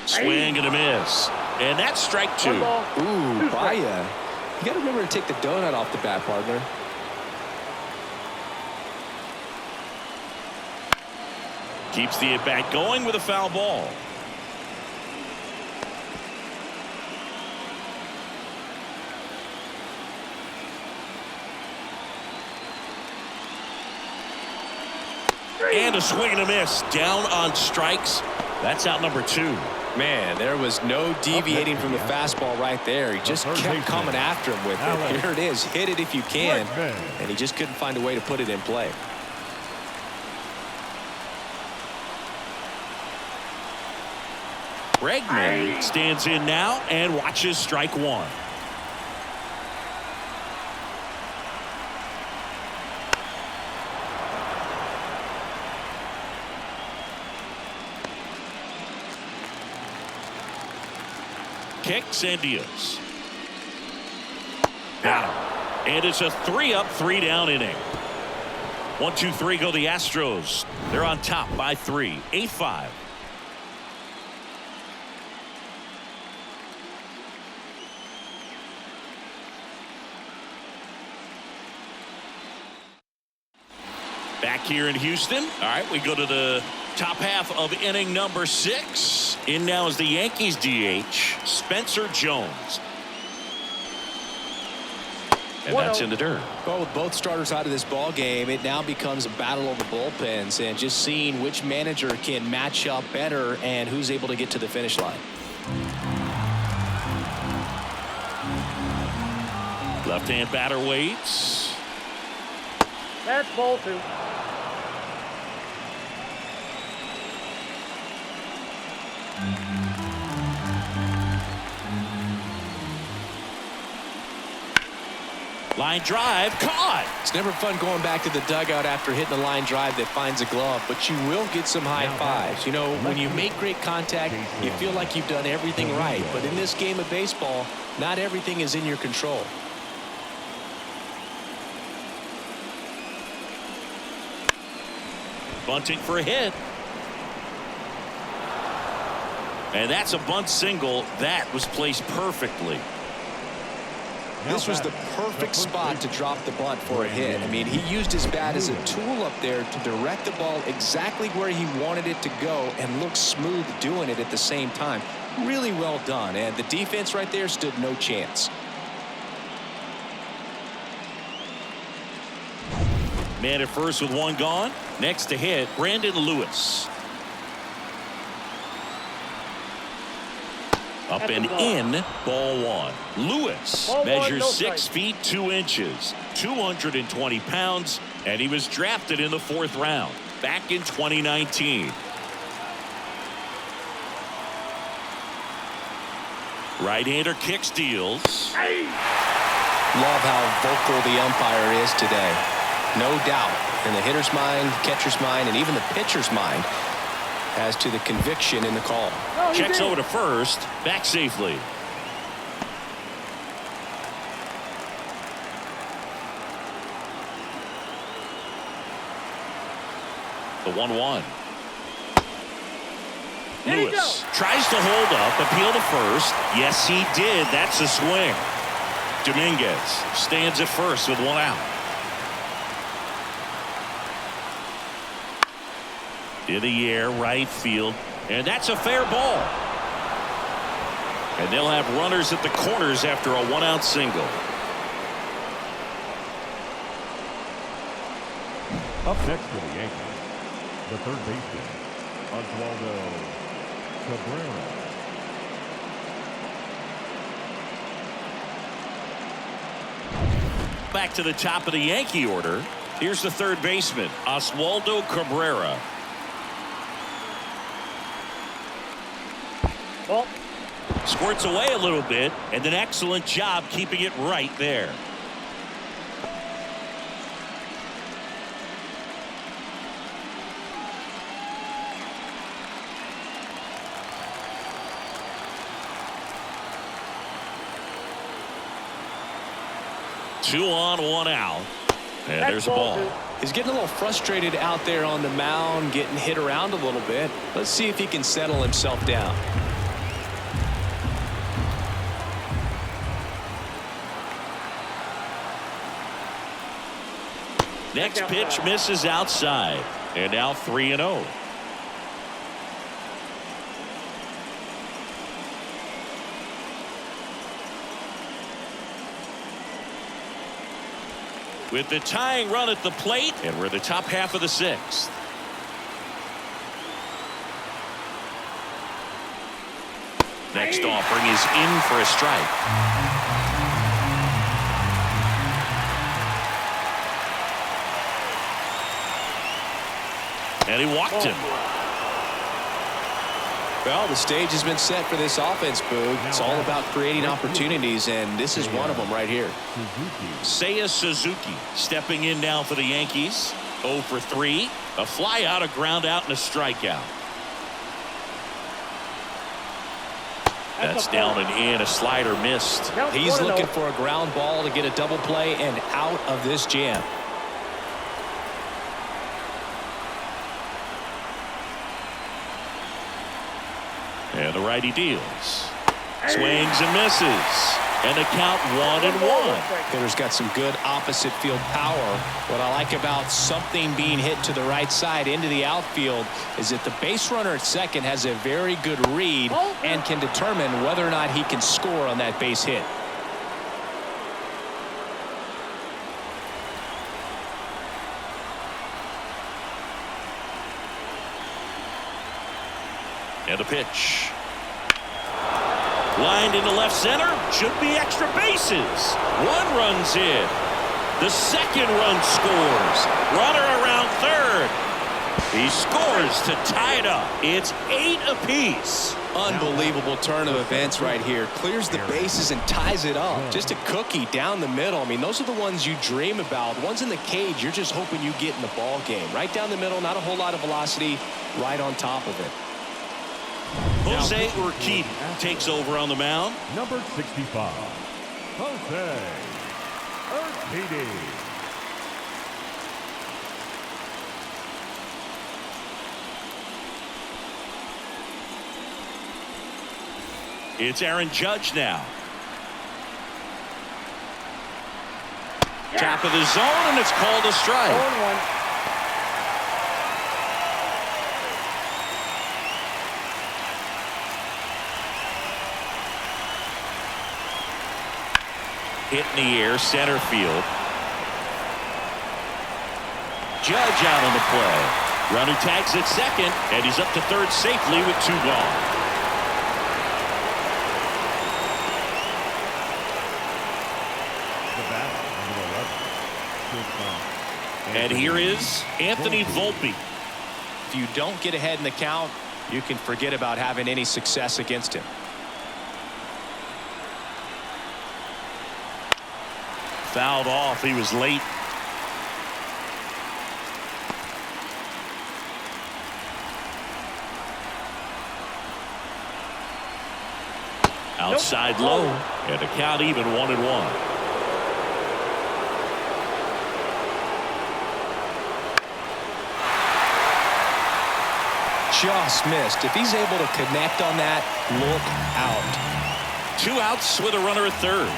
Swing and a miss. And that's strike 2. Ooh, Baya. You got to remember to take the donut off the bat, partner. Keeps the at-bat going with a foul ball. And a swing and a miss. Down on strikes. That's out number 2. Man, there was no deviating from the fastball right there. He just kept coming after him with it. Here it is. Hit it if you can. And he just couldn't find a way to put it in play. Bregman stands in now and watches strike 1. Kicks and deals. Got him. And it's a 3-up, 3-down inning. 1-2-3 go the Astros. They're on top by 3. 8-5. Back here in Houston. All right, we go to the top half of inning number 6. In now is the Yankees DH, Spencer Jones. And that's in the dirt. Well, with both starters out of this ball game, it now becomes a battle of the bullpens and just seeing which manager can match up better and who's able to get to the finish line. Left-hand batter waits. That's ball 2. Line drive caught. It's never fun going back to the dugout after hitting a line drive that finds a glove, but you will get some high fives. You know, when you make great contact, you feel like you've done everything right. But in this game of baseball, not everything is in your control. Bunting for a hit. And that's a bunt single. That was placed perfectly. This was the perfect spot to drop the bunt for a hit. I mean, he used his bat as a tool up there to direct the ball exactly where he wanted it to go and looked smooth doing it at the same time. Really well done. And the defense right there stood no chance. Man at first with 1 gone. Next to hit, Brandon Lewis. Up and in, ball 1. Lewis measures 6 feet 2 inches, 220 pounds, and he was drafted in the 4th round back in 2019. Right-hander kicks, deals. Love how vocal the umpire is today. No doubt in the hitter's mind, catcher's mind, and even the pitcher's mind as to the conviction in the call. Checks over to first, back safely. The 1-1. Lewis tries to hold up, appeal to first. Yes, he did. That's a swing. Dominguez stands at first with 1 out. In the air, right field, and that's a fair ball. And they'll have runners at the corners after a 1-out single. Up next for the Yankees, The third baseman, Oswaldo Cabrera. Back to the top of the Yankee order. Here's the third baseman, Oswaldo Cabrera. Ball. Squirts away a little bit, and an excellent job keeping it right there. Two on, one out. And there's a ball. He's getting a little frustrated out there on the mound, getting hit around a little bit. Let's see if he can settle himself down. Next pitch misses outside. And now 3-0. With the tying run at the plate, and we're the top half of the sixth. Next offering is in for a strike. And he walked him. Well, the stage has been set for this offense, Boog. It's all about creating opportunities, and this is one of them right here. Seiya Suzuki stepping in now for the Yankees. 0 for 3. A fly out, a ground out, and a strikeout. That's down and in. A slider missed. He's looking for a ground ball to get a double play and out of this jam. And the righty deals. Swings and misses. And the count 1-1. Hitter's got some good opposite field power. What I like about something being hit to the right side into the outfield is that the base runner at second has a very good read and can determine whether or not he can score on that base hit. And a pitch. Lined into left center. Should be extra bases. One run's in. The second run scores. Runner around third. He scores to tie it up. It's 8 apiece. Unbelievable turn of events right here. Clears the bases and ties it up. Just a cookie down the middle. I mean, those are the ones you dream about. The ones in the cage, you're just hoping you get in the ball game. Right down the middle, not a whole lot of velocity. Right on top of it. Jose Urquidy takes over on the mound. Number 65, Jose Urquidy. It's Aaron Judge now. Top of the zone, and it's called a strike. 0-1. Hit in the air, center field. Judge out on the play. Runner tags at second, and he's up to third safely with 2 gone. The batter, number 11. And here is Anthony Volpe. If you don't get ahead in the count, you can forget about having any success against him. Fouled off. He was late. Outside low. And the count even 1-1. Just missed. If he's able to connect on that, look out. 2 outs with a runner at third.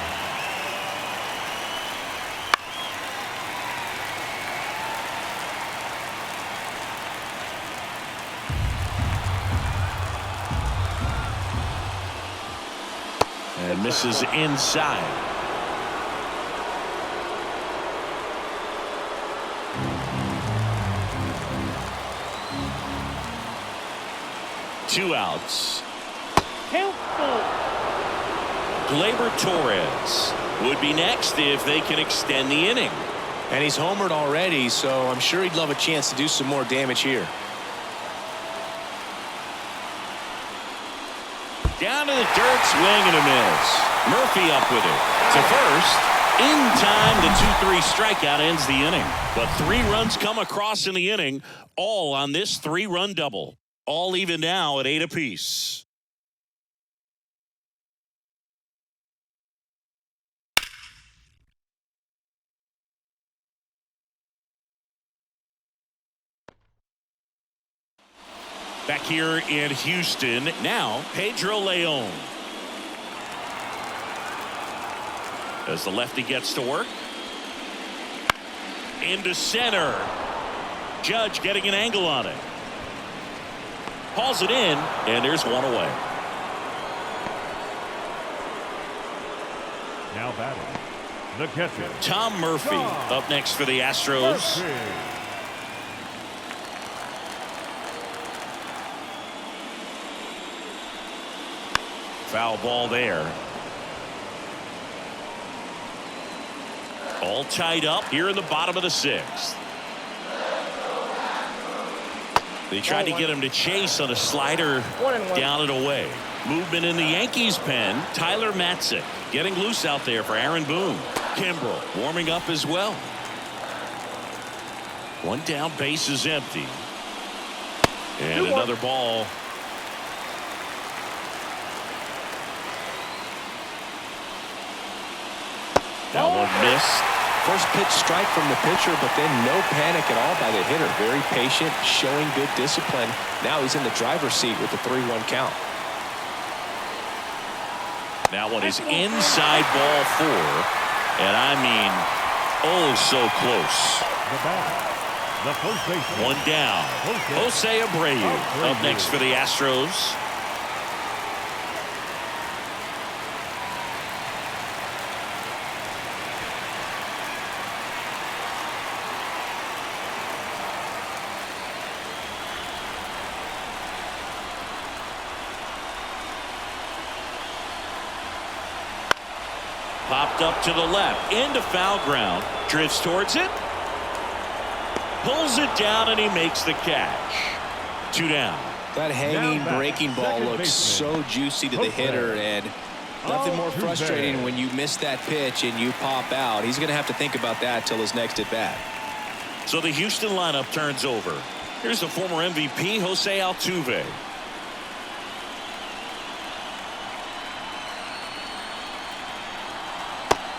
And misses inside. 2 outs. Count ball. Gleyber Torres would be next if they can extend the inning. And he's homered already, so I'm sure he'd love a chance to do some more damage here. Down to the dirt, swing and a miss. Murphy up with it to first. In time, the 2-3 strikeout ends the inning. But 3 runs come across in the inning, all on this 3-run double. All even now at 8 apiece. Back here in Houston, now Pedro Leon. As the lefty gets to work. Into center. Judge getting an angle on it. Hauls it in, and there's one away. Now batting, the catcher, Tom Murphy up next for the Astros. Murphy. Foul ball there. All tied up here in the bottom of the 6th. They tried to get him to chase on a slider down and away. Movement in the Yankees pen. Tyler Matzik getting loose out there for Aaron Boone. Kimbrel warming up as well. 1 down, base is empty. And another ball. That one missed. First pitch strike from the pitcher, but then no panic at all by the hitter. Very patient, showing good discipline. Now he's in the driver's seat with the 3-1 count. That one is inside ball 4. And I mean, oh, so close. The batter, the first baseman. 1 down. Jose Abreu up next for the Astros. Popped up to the left, into foul ground, drifts towards it, pulls it down, and he makes the catch. 2 down. That hanging breaking ball looks so juicy to the hitter, and nothing more frustrating when you miss that pitch and you pop out. He's going to have to think about that till his next at bat. So the Houston lineup turns over. Here's the former MVP, Jose Altuve.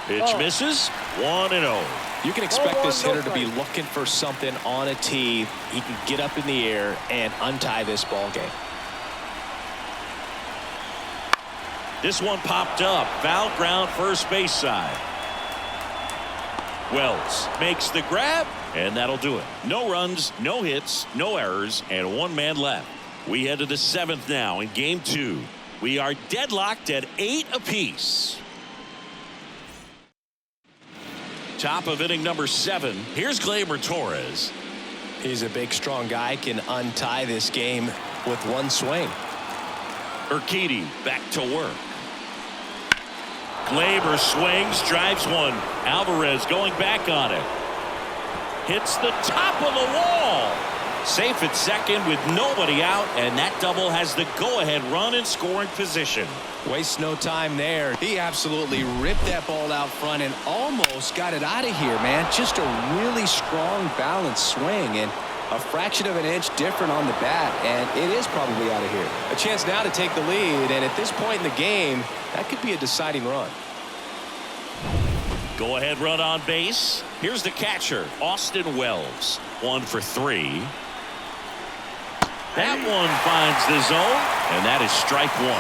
Pitch misses. 1-0. You can expect this hitter to be looking for something on a tee. He can get up in the air and untie this ball game. This one popped up. Foul ground, first base side. Wells makes the grab, and that'll do it. No runs, no hits, no errors, and 1 man left. We head to the 7th now in game 2. We are deadlocked at 8 apiece. Top of inning number 7. Here's Gleyber Torres. He's a big, strong guy, can untie this game with 1 swing. Urquidy back to work. Gleyber swings, drives 1. Alvarez going back on it. Hits the top of the wall. Safe at second with nobody out, and that double has the go-ahead run in scoring position. Waste no time there. He absolutely ripped that ball out front and almost got it out of here, man. Just a really strong, balanced swing, and a fraction of an inch different on the bat, and it is probably out of here. A chance now to take the lead, and at this point in the game, that could be a deciding run. Go-ahead run on base. Here's the catcher, Austin Wells. 1 for 3. That one finds the zone, and that is strike 1.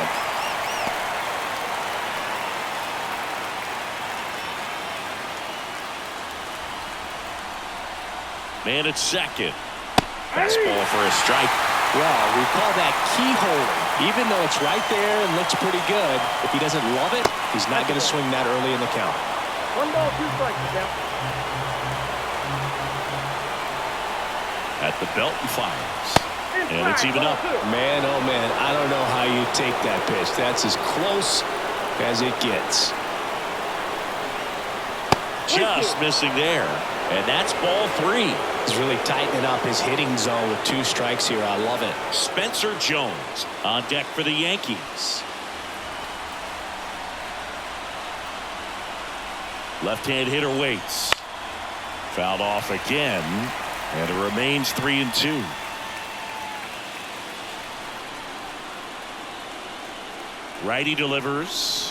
Man at second. Fastball for a strike. Well, we call that keyhole. Even though it's right there and looks pretty good, if he doesn't love it, he's not going to swing that early in the count. 1 ball, 2 strikes, Jeff. At the belt and fires. And it's even up. Man, oh man, I don't know how you take that pitch. That's as close as it gets. Just missing there. And that's ball 3. He's really tightening up his hitting zone with 2 strikes here. I love it. Spencer Jones on deck for the Yankees. Left-hand hitter waits. Fouled off again. And it remains 3-2. Righty delivers.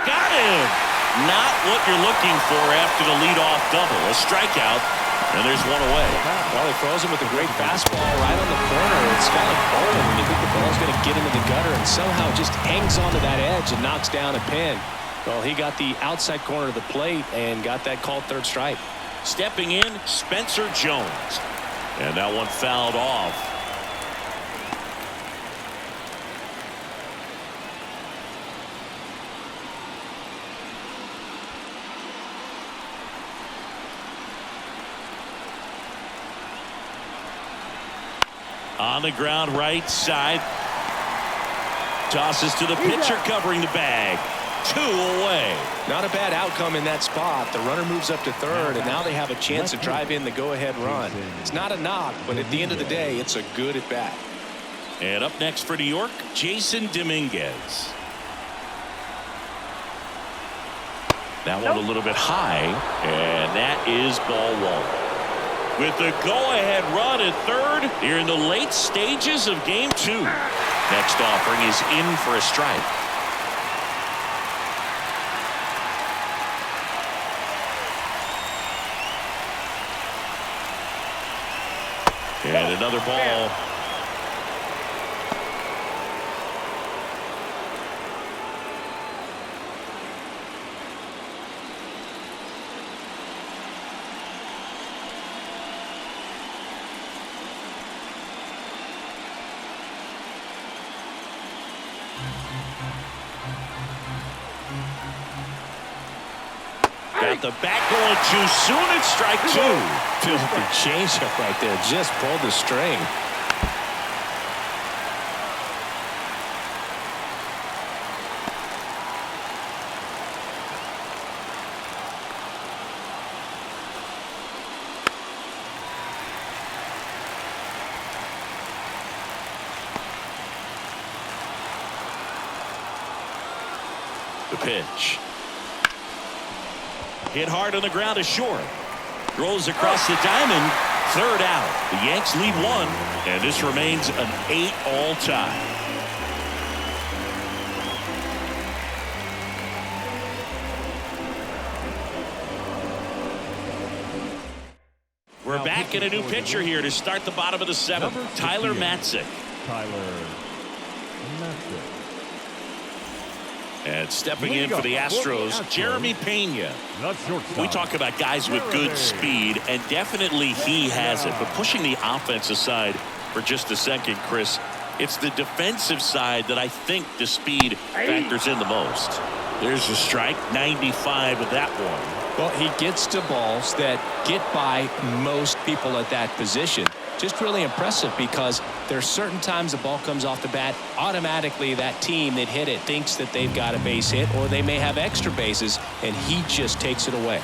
Got him! Not what you're looking for after the leadoff double. A strikeout, and there's one away. Well, he throws him with a great fastball right on the corner. It's kind of bowling when you think the ball's going to get into the gutter, and somehow just hangs onto that edge and knocks down a pin. Well, he got the outside corner of the plate and got that called third strike. Stepping in, Spencer Jones. And that one fouled off. On the ground, right side. Tosses to the pitcher, covering the bag. 2 away. Not a bad outcome in that spot. The runner moves up to third, and now they have a chance to drive in the go-ahead run. It's not a knock, but at the end of the day, it's a good at-bat. And up next for New York, Jason Dominguez. That one a little bit high, and that is ball 1. With the go-ahead run at third here in the late stages of game 2. Next offering is in for a strike. And another ball. Got the back going too soon. It's strike 2. Filthy changeup right there. Just pulled the string. The pitch. Hit hard on the ground is short. Throws across the diamond. Third out. The Yanks lead 1, and this remains an 8-all tie. We're back in a new pitcher here to start the bottom of the 7th. Tyler Matzik. And stepping in for the Astros, Jeremy Pena. We talk about guys with good speed, and definitely he has it. But pushing the offense aside for just a second, Chris, it's the defensive side that I think the speed factors in the most. There's a strike, 95 with that one. Well, he gets to balls that get by most people at that position. Just really impressive because there's certain times the ball comes off the bat, automatically that team that hit it thinks that they've got a base hit, or they may have extra bases, and he just takes it away.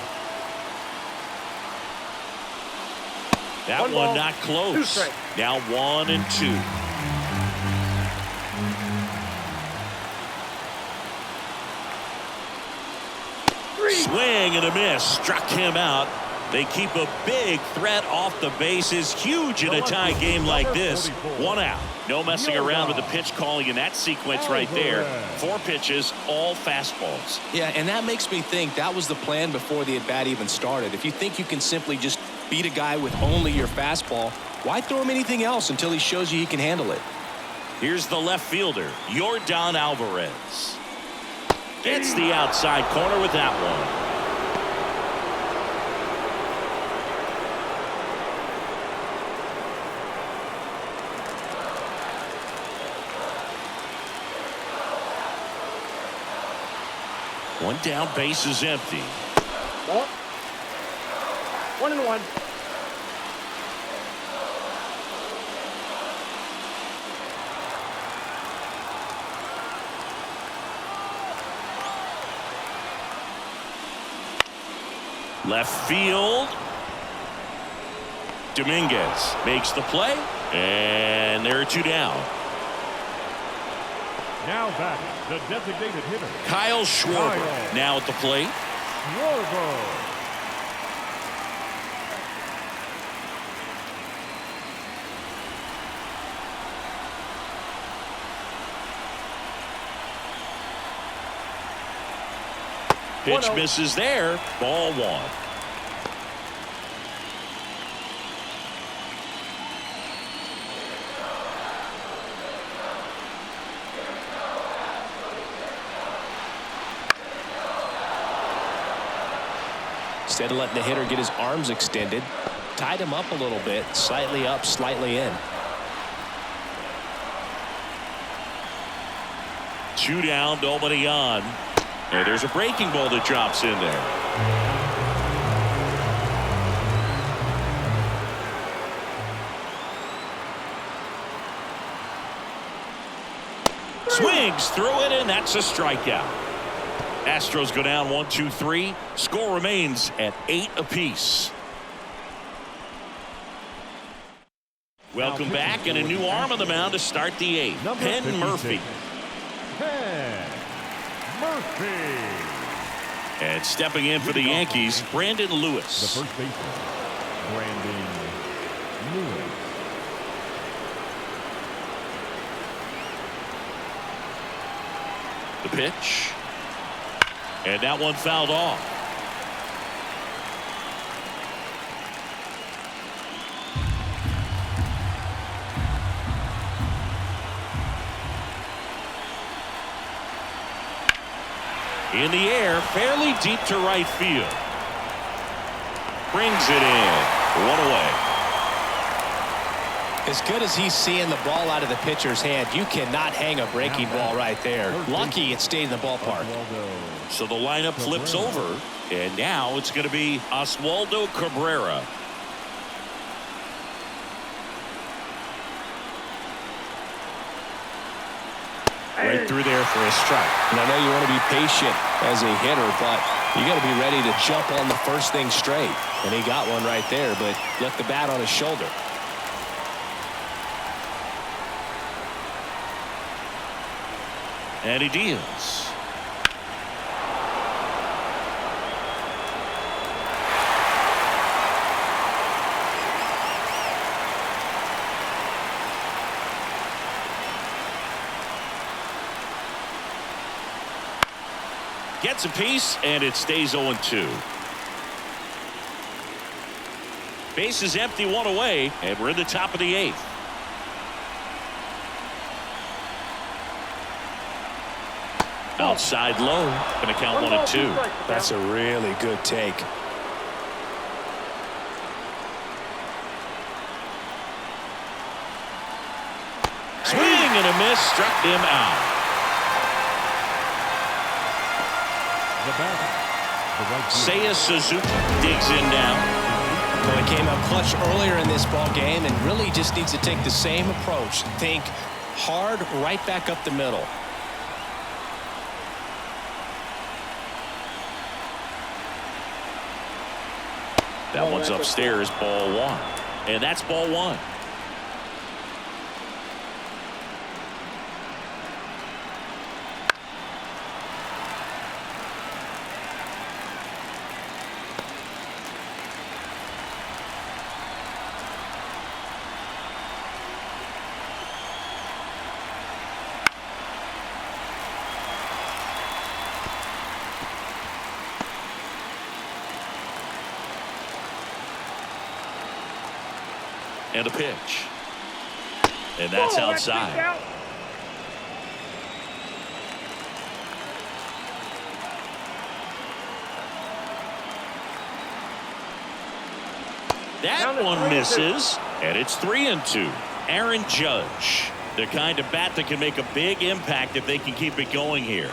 That one not close. Now 1-2. Swing and a miss. Struck him out. They keep a big threat off the bases. Huge in a tie game like this. 1 out. No messing around with the pitch calling in that sequence right there. 4 pitches, all fastballs. Yeah, and that makes me think that was the plan before the at-bat even started. If you think you can simply just beat a guy with only your fastball, why throw him anything else until he shows you he can handle it? Here's the left fielder, Yordan Alvarez. Gets the outside corner with that one. One down, base is empty. Ball. 1-1. Left field. Dominguez makes the play, and there are 2 down. Now batting, the designated hitter, Kyle Schwarber now at the plate. Schwarber. Pitch misses there. Ball 1. Instead of letting the hitter get his arms extended, tied him up a little bit, slightly up, slightly in. 2 down, nobody on. And there's a breaking ball that drops in there. Swings through it, and that's a strikeout. Astros go down 1-2-3. Score remains at 8 apiece. Welcome back, and a new arm on the mound to start the 8th. Penn Murphy. Penn Murphy. And stepping in for the Yankees, Brandon The Lewis. first baseman, Brandon Lewis. The pitch. And that one fouled off. In the air, fairly deep to right field. Brings it in. 1 away. As good as he's seeing the ball out of the pitcher's hand, you cannot hang a breaking ball right there. Lucky it stayed in the ballpark. So the lineup flips over, and now it's going to be Oswaldo Cabrera. Right through there for a strike. And I know you want to be patient as a hitter, but you got to be ready to jump on the first thing straight. And he got one right there, but left the bat on his shoulder. And he deals. Gets a piece, and it stays 0-2. Base is empty, 1 away, and we're in the top of the 8th. Outside low, going to count 1-2. That's a really good take. Swing and a miss, struck him out. The batter, the right fielder, Seiya Suzuki digs in now. Well, he came up clutch earlier in this ball game and really just needs to take the same approach. Think hard right back up the middle. That one's upstairs, ball 1. And that's ball 1. And a pitch. And that's outside. That one misses, and it's 3-2. Aaron Judge, the kind of bat that can make a big impact if they can keep it going here.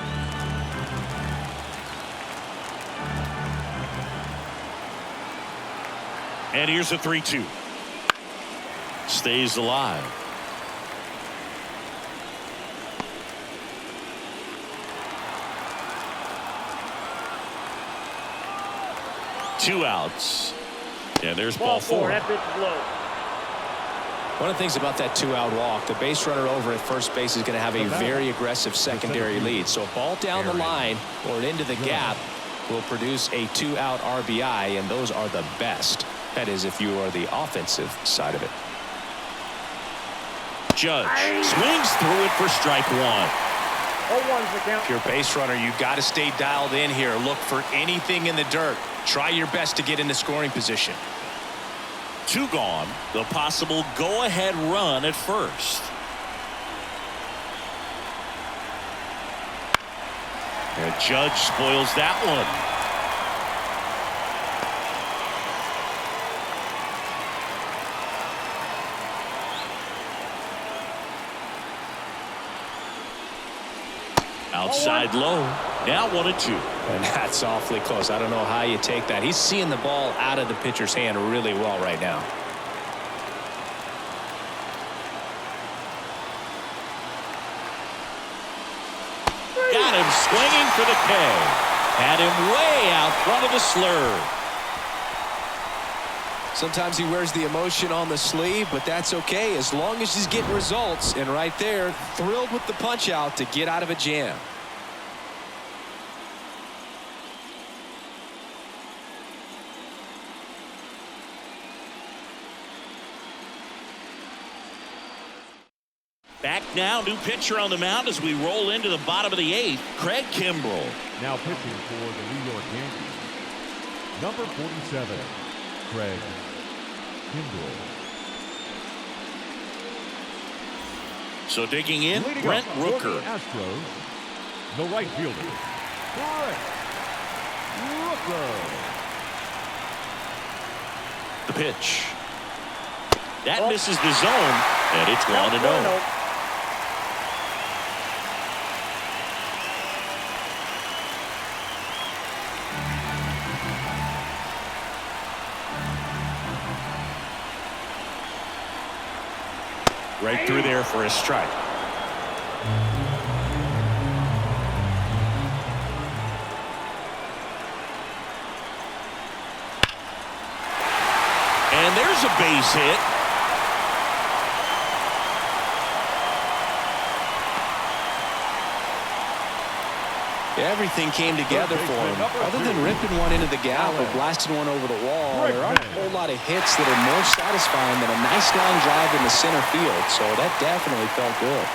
And here's a 3-2. Stays alive. 2 outs. And there's ball 4. That pitch is low. One of the things about that 2-out walk, the base runner over at first base is going to have a very aggressive secondary lead. So a ball down the line or into the gap will produce a 2-out RBI, and those are the best. That is, if you are the offensive side of it. Judge swings through it for strike 1. 0-1's the count. If you're a base runner, you've got to stay dialed in here. Look for anything in the dirt. Try your best to get into scoring position. 2 gone. The possible go-ahead run at first. And Judge spoils that one. Outside low. Now 1-2. And that's awfully close. I don't know how you take that. He's seeing the ball out of the pitcher's hand really well right now. Got him swinging for the K. Had him way out front of the slur. Sometimes he wears the emotion on the sleeve, but that's okay as long as he's getting results. And right there, thrilled with the punch out to get out of a jam. Back now, new pitcher on the mound as we roll into the bottom of the 8th, Craig Kimbrell. Now pitching for the New York Yankees, number 47, Craig Kimbrell. So digging in, Leading Brent up for Rooker. the Astros, the right fielder, Brent Rooker. The pitch. That misses the zone, and it's 1-0. Right through there for a strike. And there's a base hit. Everything came together for him. Other than ripping one into the gap or blasting one over the wall, there aren't a whole lot of hits that are more satisfying than a nice long drive in the center field. So that definitely felt good.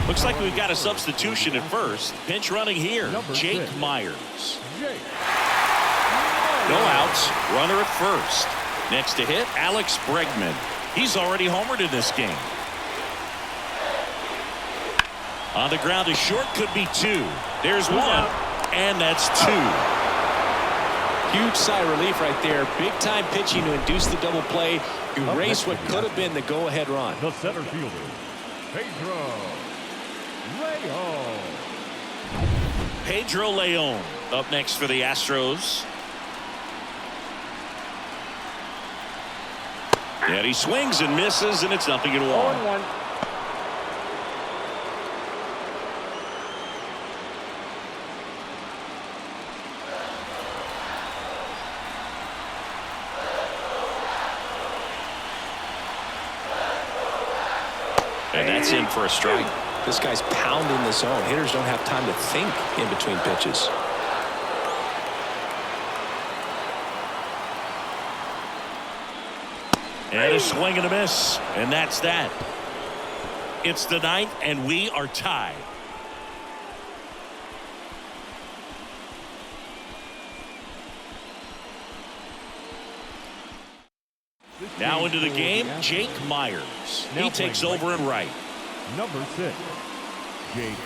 Looks like we've got a substitution at first. Pinch running here, Jake Myers. No outs, runner at first. Next to hit, Alex Bregman. He's already homered in this game. On the ground, a short could be 2. There's 1, and that's 2. Huge sigh of relief right there. Big time pitching to induce the double play. Erase what could have been the go-ahead run. The center fielder, Pedro Leon. Pedro Leon up next for the Astros. And he swings and misses, and it's 0-1. 0-1. And that's in for a strike. This guy's pounding the zone. Hitters don't have time to think in between pitches. And a swing and a miss. And that's that. It's the 9th, and we are tied. Now into the game, Jake Myers. He takes over in right. Number 6, Jake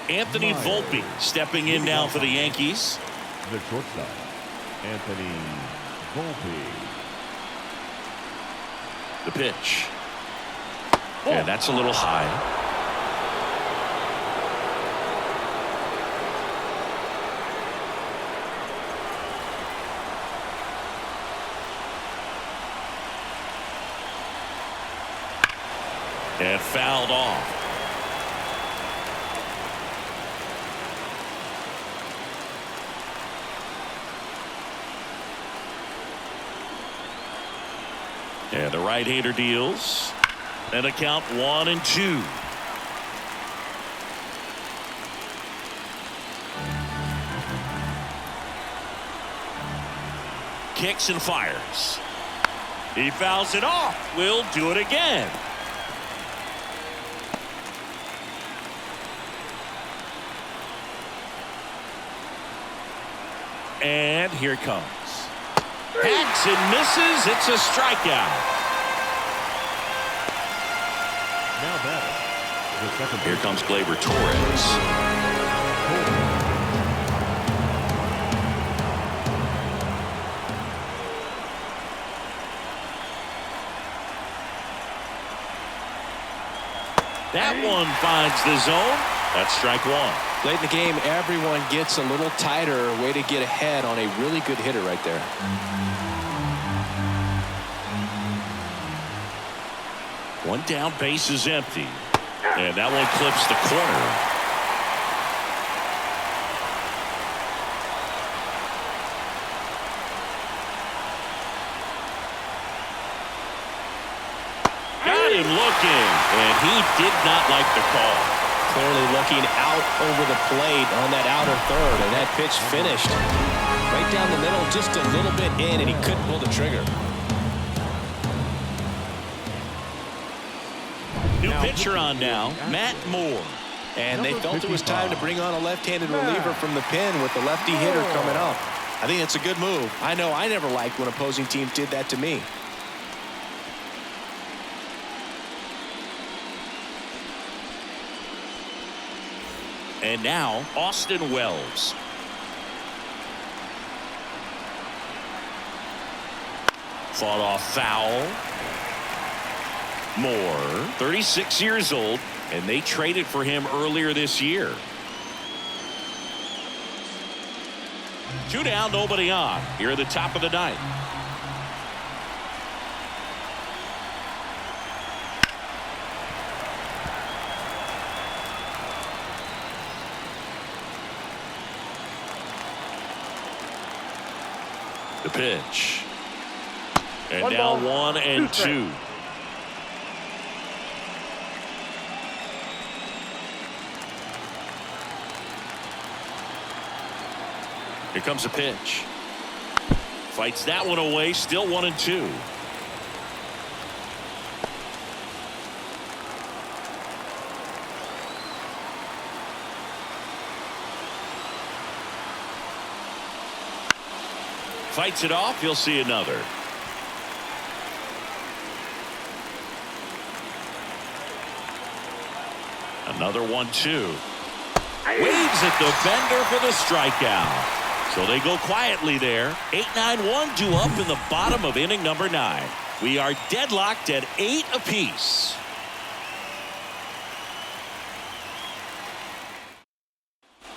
Anthony Myers. Volpe stepping in now for the Yankees. The shortstop, Anthony Volpe. The pitch. And that's a little high. And fouled off. And the right-hander deals. And a count 1-2. Kicks and fires. He fouls it off. We'll do it again. And here it comes. Hacks and misses. It's a strikeout. Now batting, the second Here comes Gleyber Torres. That one finds the zone. That's strike one. Late in the game, everyone gets a little tighter. Way to get ahead on a really good hitter right there. One down, base is empty. And that one clips the corner. Got him looking, and he did not like the call. Clearly looking out over the plate on that outer third, and that pitch finished right down the middle, just a little bit in, and he couldn't pull the trigger. New pitcher on now, Matt Moore. And they felt it was time to bring on a left-handed reliever from the pen with the lefty hitter coming up. I think it's a good move. I know I never liked when opposing teams did that to me. And now, Austin Wells. Fought off foul. Moore, 36 years old, and they traded for him earlier this year. 2 down, nobody on. Here at the top of the ninth. The pitch. And One now ball, 1-2. Here comes a pitch. Fights that one away. Still 1-2. Fights it off. You'll see another. Another 1-2. Waves at the bender for the strikeout. So they go quietly there. 8-9-1 due up in the bottom of inning number 9. We are deadlocked at 8 apiece.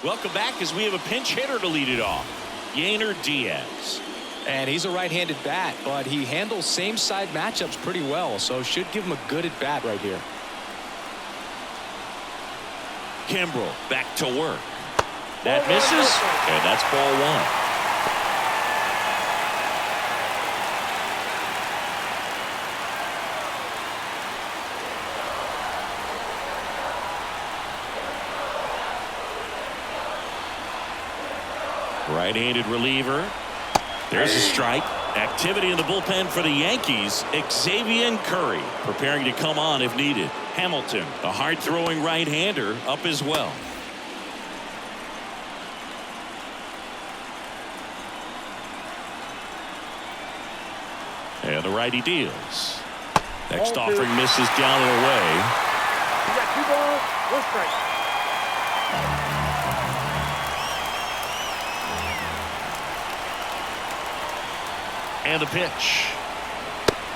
Welcome back as we have a pinch hitter to lead it off. Yainer Diaz. And he's a right-handed bat, but he handles same-side matchups pretty well, so should give him a good at-bat right here. Kimbrel back to work. That misses, and that's ball 1. Right-handed reliever. There's a strike. Activity in the bullpen for the Yankees. Xavier Curry preparing to come on if needed. Hamilton, a hard-throwing right-hander, up as well. And the righty deals. Next offering misses down and away. You got 2 balls, 1 strike. And the pitch.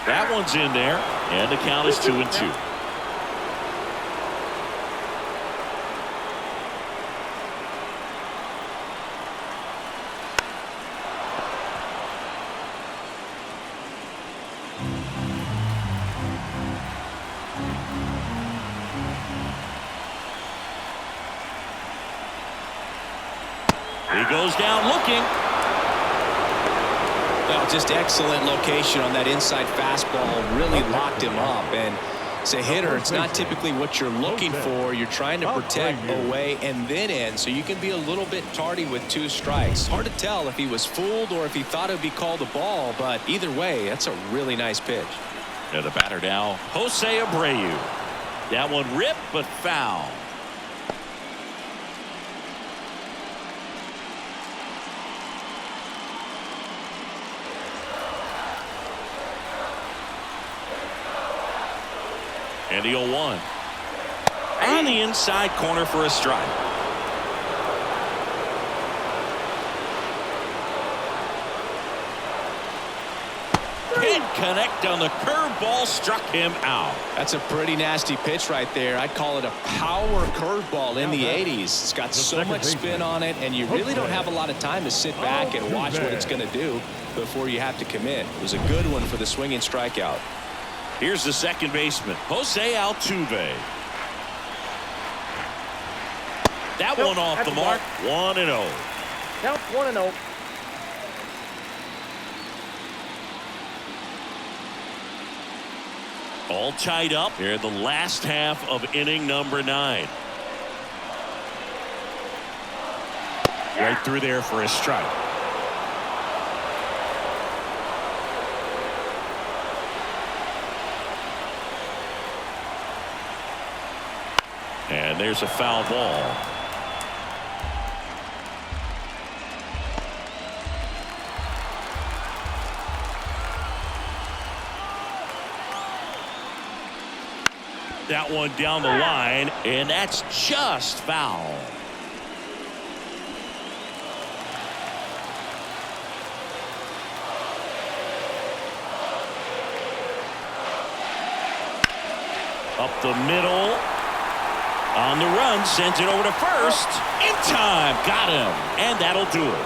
That one's in there, and the count is 2-2. He goes down looking. Well, just excellent location on that inside fastball. Really locked him up. And as a hitter, it's not typically what you're looking for. You're trying to protect away and then in, so you can be a little bit tardy with 2 strikes. Hard to tell if he was fooled or if he thought it would be called a ball, but either way, that's a really nice pitch. And the batter now, Jose Abreu. That one ripped, but foul. And the 0-1. On the inside corner for a strike. Can't connect on the curveball, struck him out. That's a pretty nasty pitch right there. I'd call it a power curveball in the 80s. It's got so much spin on it, and you really don't have a lot of time to sit back and watch what it's going to do before you have to commit. It was a good one for the swinging strikeout. Here's the second baseman, Jose Altuve. That one off the mark, 1-0. Count 1-0. All tied up here in the last half of inning number 9. Right through there for a strike. And there's a foul ball. That one down the line, and that's just foul. Up the middle. On the run, sends it over to first. In time, got him, and that'll do it.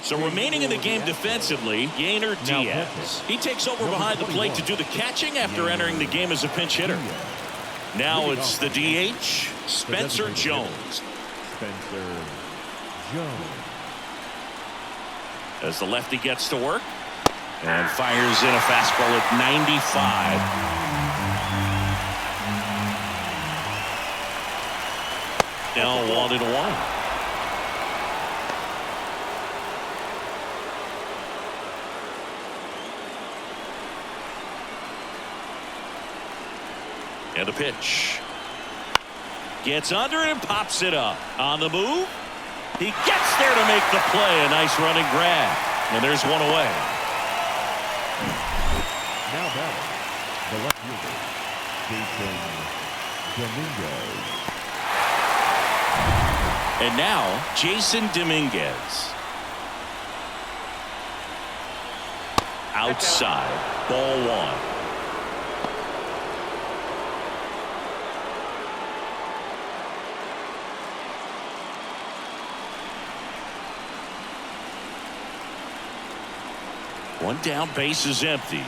So remaining in the game defensively, Yainer Diaz. He takes over behind the plate to do the catching after entering the game as a pinch hitter. Now it's the DH, Spencer Jones. Spencer Jones. As the lefty gets to work and fires in a fastball at 95. Now 1-1. And the pitch. Gets under it and pops it up. On the move. He gets there to make the play. A nice running grab. And there's one away. Now batting, the left fielder, Jason Dominguez. And now, Jason Dominguez. Outside. Ball 1. One down, base is empty.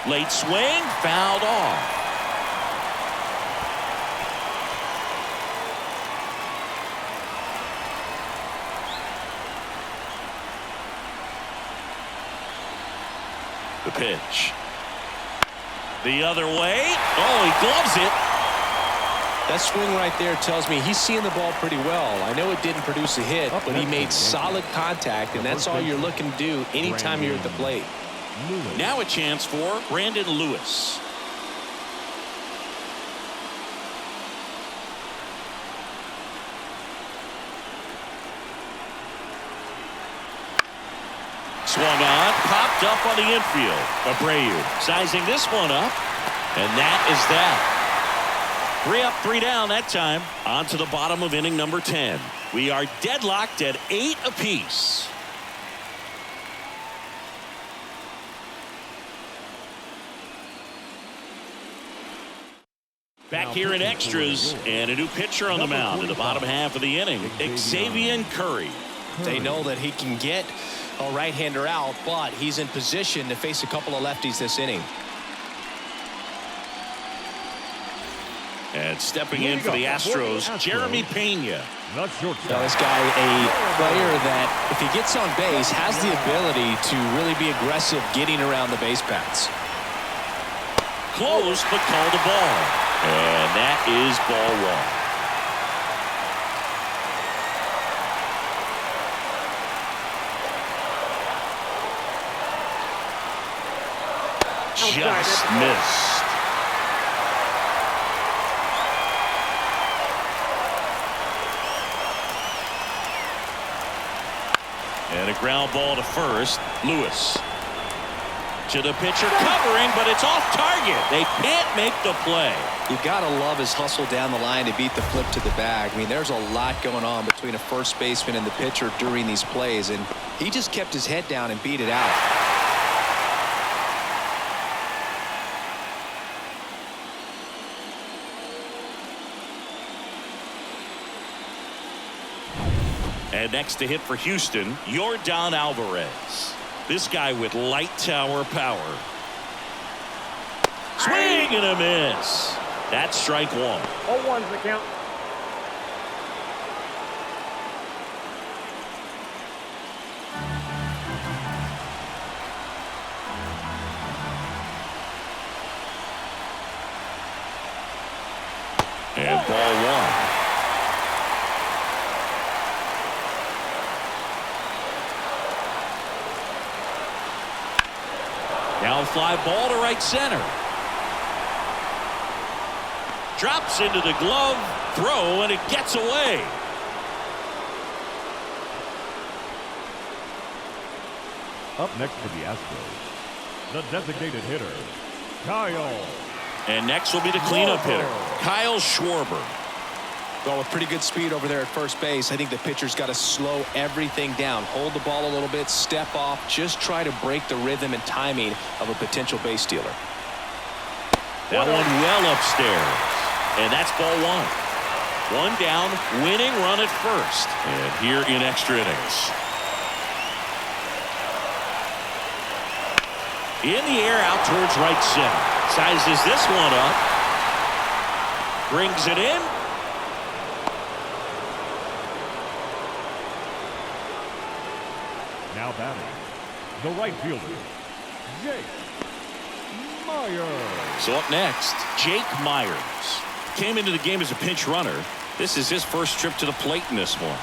Late swing, fouled off. The pitch. The other way. Oh, he gloves it. That swing right there tells me he's seeing the ball pretty well. I know it didn't produce a hit, but he made solid contact, and that's all you're looking to do anytime you're at the plate. Now a chance for Brandon Lewis. Swung on, popped up on the infield. Abreu sizing this one up, and that is that. 3 up, 3 down that time. On to the bottom of inning number 10. We are deadlocked at 8 apiece. Back here in extras, and a new pitcher on the mound in the bottom half of the inning, Xavier Curry. They know that he can get a right-hander out, but he's in position to face a couple of lefties this inning. And stepping in for the Astros, Jeremy Pena. Not short. Now this guy, a player that, if he gets on base, has the ability to really be aggressive getting around the base paths. Close, but called a ball. And that is ball one. Just missed. And a ground ball to first. Lewis to the pitcher, covering, but it's off target. They can't make the play. You gotta love his hustle down the line to beat the flip to the bag. I mean, there's a lot going on between a first baseman and the pitcher during these plays, and he just kept his head down and beat it out. And next to hit for Houston, Yordan Alvarez. This guy with light tower power. Swing and a miss. That's strike one. 0-1's the count. And ball one. Now fly ball to right center. Drops into the glove, throw, and it gets away. Up next for the Astros, the designated hitter, Kyle. And next will be the cleanup hitter, Kyle Schwarber. Well, with pretty good speed over there at first base, I think the pitcher's got to slow everything down. Hold the ball a little bit, step off, just try to break the rhythm and timing of a potential base stealer. That one well upstairs. And that's ball one. One down, winning run at first. And here in extra innings. In the air out towards right center. Sizes this one up. Brings it in. Now batting, the right fielder, Jake Myers. So up next, Jake Myers. Came into the game as a pinch runner. This is his first trip to the plate in this one.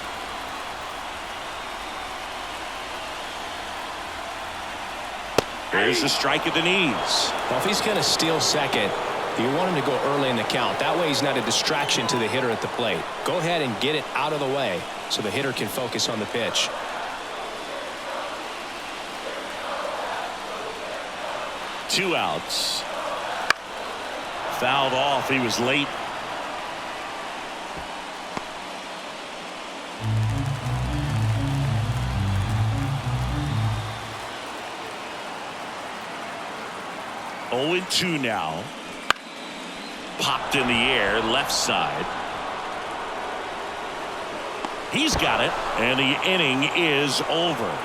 There's the strike at the knees. Well, if he's going to steal second, you want him to go early in the count. That way he's not a distraction to the hitter at the plate. Go ahead and get it out of the way so the hitter can focus on the pitch. Two outs. Fouled off. He was late. Oh, 0-2 now. Popped in the air, left side. He's got it, and the inning is over.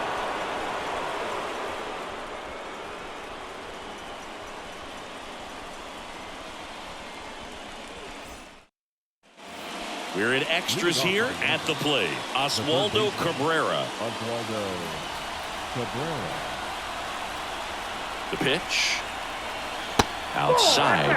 We're in extras here at the plate. Oswaldo Cabrera. Oswaldo Cabrera. The pitch. Outside.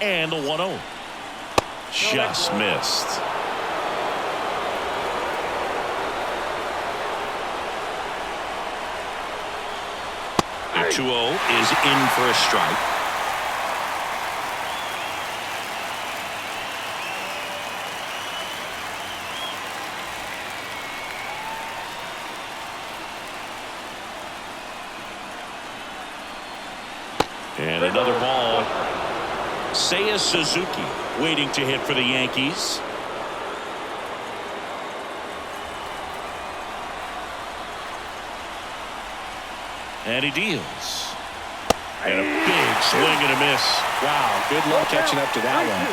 And the 1-0. Just missed. The 2-0 is in for a strike. And another ball. Seiya Suzuki waiting to hit for the Yankees. And he deals. And a big swing and a miss. Wow, good luck catching up to that one.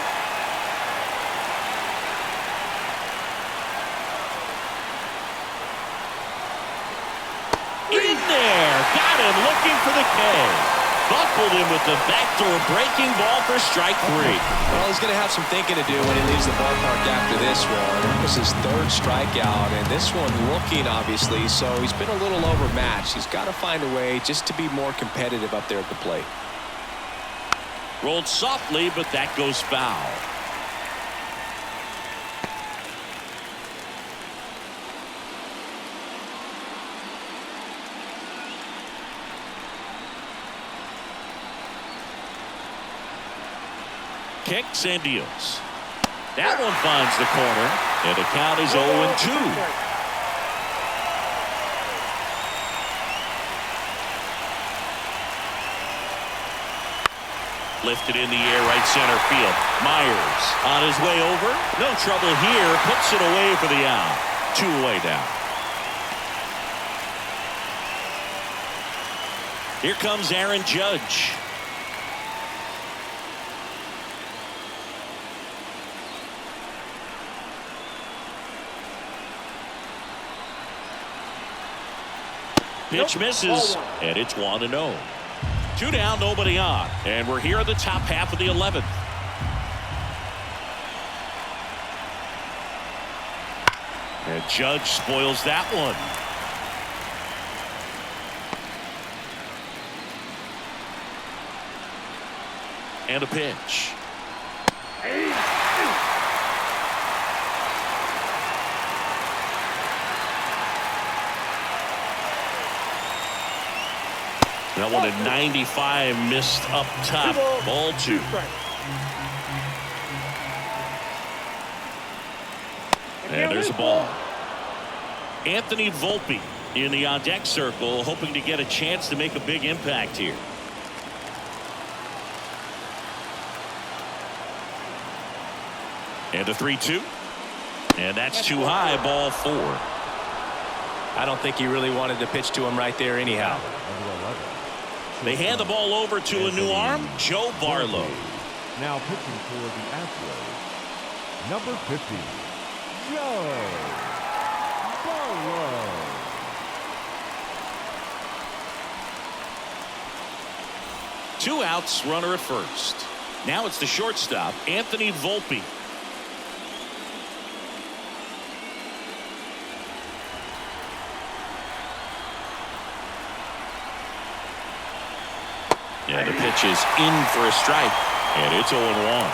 In there. Got him looking for the K. Buckled him with the backdoor breaking ball for strike 3. Well, he's going to have some thinking to do when he leaves the ballpark after this one. That was his 3rd strikeout, and this one looking, obviously, so he's been a little overmatched. He's got to find a way just to be more competitive up there at the plate. Rolled softly, but that goes foul. Kicks and deals. That one finds the corner, and the count is 0-2. Lifted in the air, right center field. Myers on his way over. No trouble here. Puts it away for the out. 2 away now. Here comes Aaron Judge. Pitch misses, and it's 1-0. 2 down, nobody on. And we're here at the top half of the 11th. And Judge spoils that one. And a pitch. That one at 95, missed up top. Ball 2. And there's a ball. Anthony Volpe in the on-deck circle, hoping to get a chance to make a big impact here. And a 3-2. And that's too high, ball 4. I don't think he really wanted to pitch to him right there anyhow. They hand the ball over to a new arm, Joe Barlow. Now pitching for the Astros, number 50, Joe Barlow. Two outs, runner at first. Now it's the shortstop, Anthony Volpe. And the pitch is in for a strike, and it's 0-1.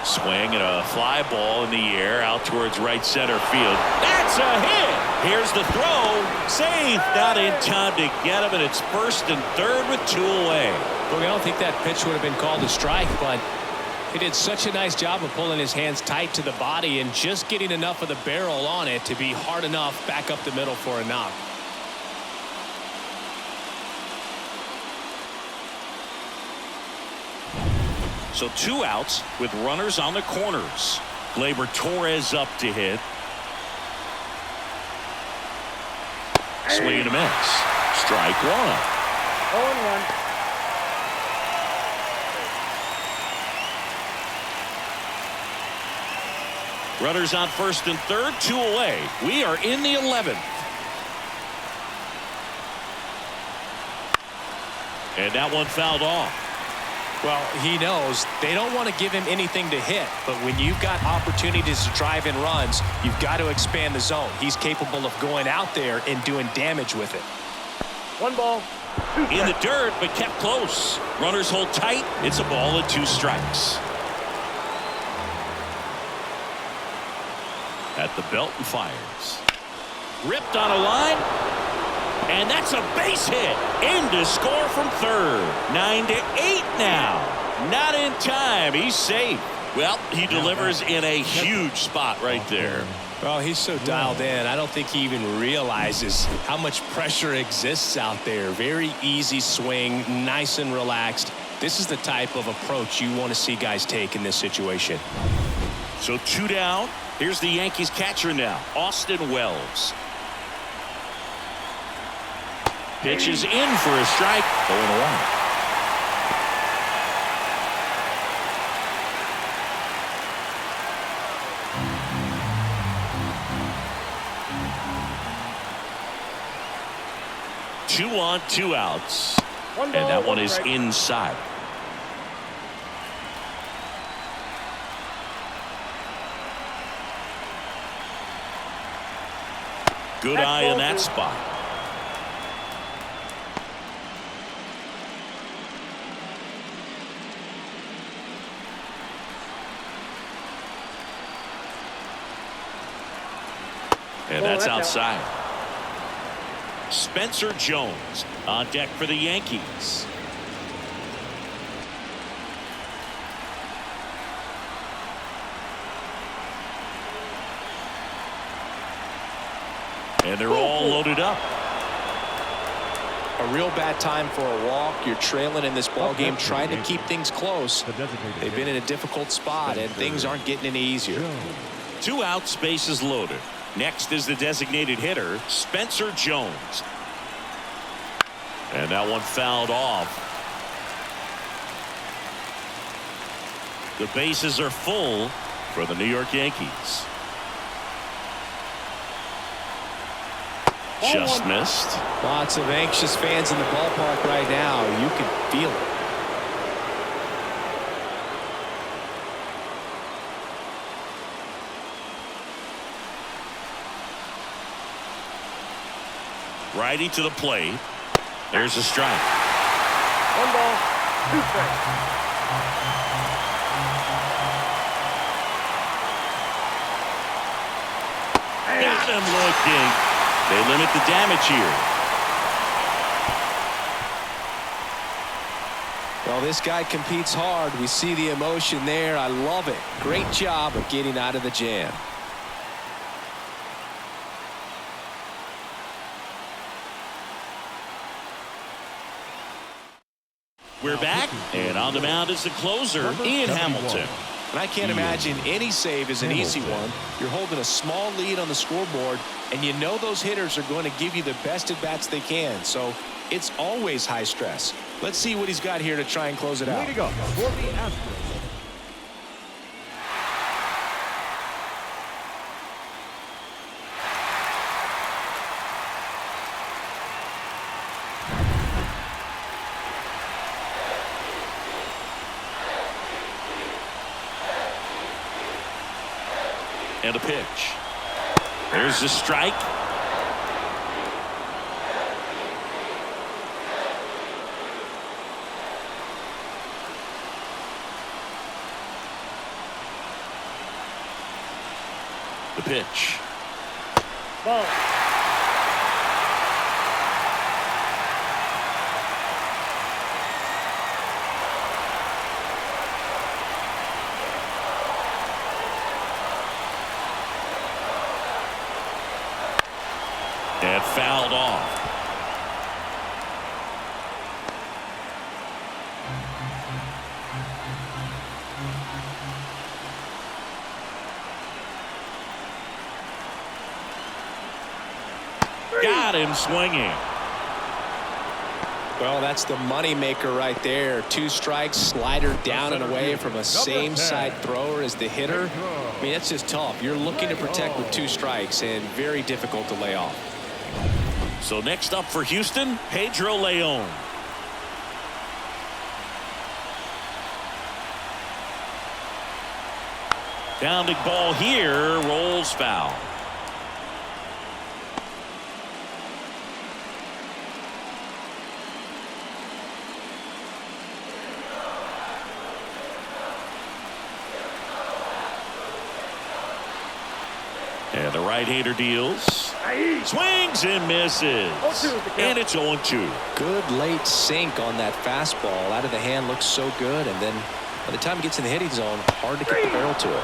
Swing and a fly ball in the air out towards right center field. That's a hit. Here's the throw. Safe. Not in time to get him, and it's first and third with 2 away. Look, I don't think that pitch would have been called a strike, but he did such a nice job of pulling his hands tight to the body and just getting enough of the barrel on it to be hard enough back up the middle for a knock. So 2 outs with runners on the corners. Gleyber Torres up to hit. Swing and a miss. Strike 1. 0-1. Runners on first and third, 2 away. We are in the 11th. And that one fouled off. Well, he knows they don't want to give him anything to hit, but when you've got opportunities to drive in runs, you've got to expand the zone. He's capable of going out there and doing damage with it. 1 ball, 2 strikes. In the dirt, but kept close. Runners hold tight. It's a ball and 2 strikes. At the belt and fires. Ripped on a line. And that's a base hit. In to score from third. 9-8 now. Not in time. He's safe. Well, he delivers in a huge spot right there. Well, he's so dialed in. I don't think he even realizes how much pressure exists out there. Very easy swing, nice and relaxed. This is the type of approach you want to see guys take in this situation. So 2 down. Here's the Yankees catcher now, Austin Wells. Pitches in for a strike. 0-1. Two on, 2 outs. One ball, And that one is strike. inside. Good That's eye in ball that 2. spot. And that's that's out. outside. Spencer Jones on deck for the Yankees. And they're all loaded up. A real bad time for a walk. You're trailing in this ball game, trying to keep things close. They've been in a difficult spot, and things aren't getting any easier. 2 outs, bases loaded. Next is the designated hitter, Spencer Jones. And that one fouled off. The bases are full for the New York Yankees. Just missed. Lots of anxious fans in the ballpark right now. You can feel it. Righty to the plate. There's a strike. 1 ball, 2 strikes. Got him looking. They limit the damage here. Well, this guy competes hard. We see the emotion there. I love it. Great job of getting out of the jam. We're back, and on the mound is the closer, Ian Hamilton. And I can't imagine any save is an easy one. You're holding a small lead on the scoreboard, and you know those hitters are going to give you the best at-bats they can. So it's always high stress. Let's see what he's got here to try and close it out. Leading up for the Astros. And a pitch. There's the strike. The pitch. Ball. And fouled off. Got him swinging. Well, that's the money maker right there. 2 strikes, slider down and away from a same side thrower as the hitter. I mean, that's just tough. You're looking to protect with 2 strikes and very difficult to lay off. So next up for Houston, Pedro Leon. Pounding ball here, rolls foul. And the right-hander deals. Swings and misses. 0-2 is the count. And it's 0-2. Good late sink on that fastball. Out of the hand looks so good, and then by the time it gets in the hitting zone, hard to get the barrel to it.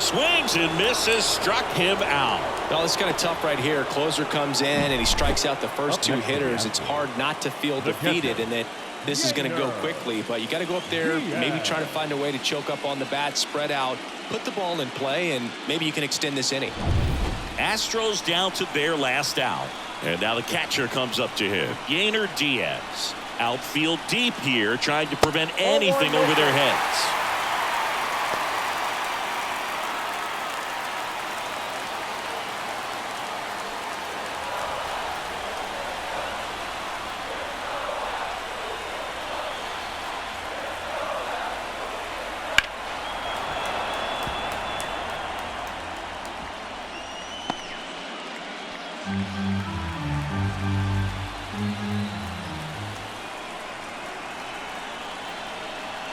Swings and misses, struck him out. Well, it's kind of tough right here. Closer comes in and he strikes out the first 2 hitters. It's hard not to feel defeated and that this is going to go quickly, but you got to go up there, maybe try to find a way to choke up on the bat, spread out, put the ball in play, and maybe you can extend this inning. Astros down to their last out. And now the catcher comes up to him. Yainer Diaz. Outfield deep here, trying to prevent anything over their heads.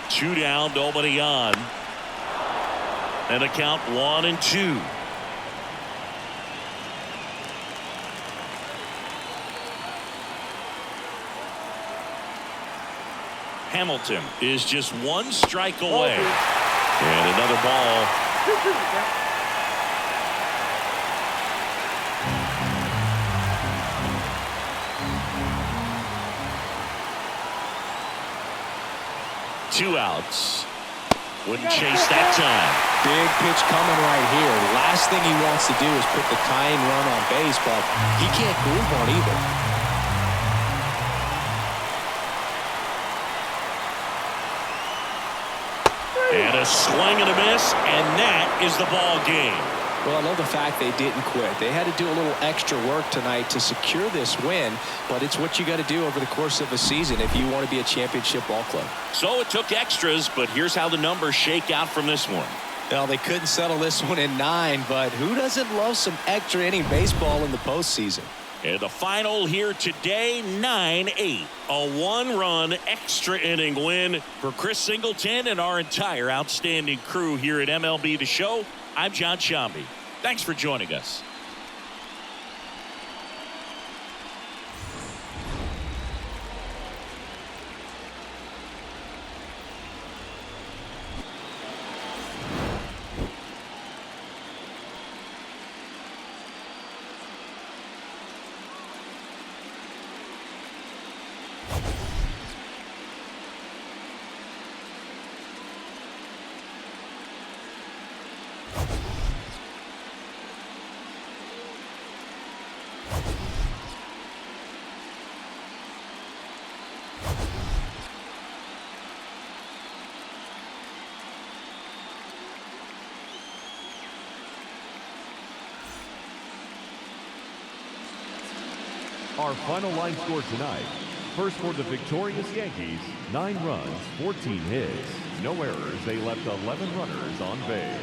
Two down, nobody on. And a count 1-2. Hamilton is just one strike away. And another ball. 2 outs. Wouldn't chase that time. Big pitch coming right here. Last thing he wants to do is put the tying run on base, but he can't groove one either. And a swing and a miss, and that is the ball game. Well, I love the fact they didn't quit. They had to do a little extra work tonight to secure this win, but it's what you got to do over the course of a season if you want to be a championship ball club. So it took extras, but here's how the numbers shake out from this one. Well, they couldn't settle this one in 9, but who doesn't love some extra inning baseball in the postseason? And the final here today, 9-8. A 1-run extra inning win for Chris Singleton and our entire outstanding crew here at MLB The Show. I'm John Shambi. Thanks for joining us. Our final line score tonight. First for the victorious Yankees, 9 runs, 14 hits, no errors. They left 11 runners on base.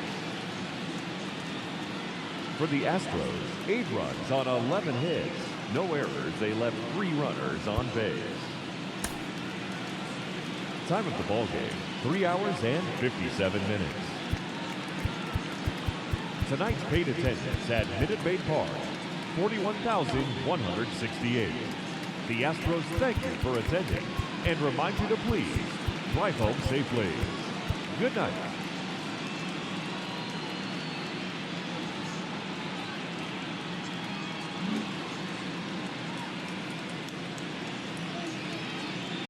For the Astros, 8 runs on 11 hits, no errors. They left 3 runners on base. Time of the ball game, 3 hours and 57 minutes. Tonight's paid attendance at Minute Maid Park, 41,168. The Astros thank you for attending and remind you to please drive home safely. Good night.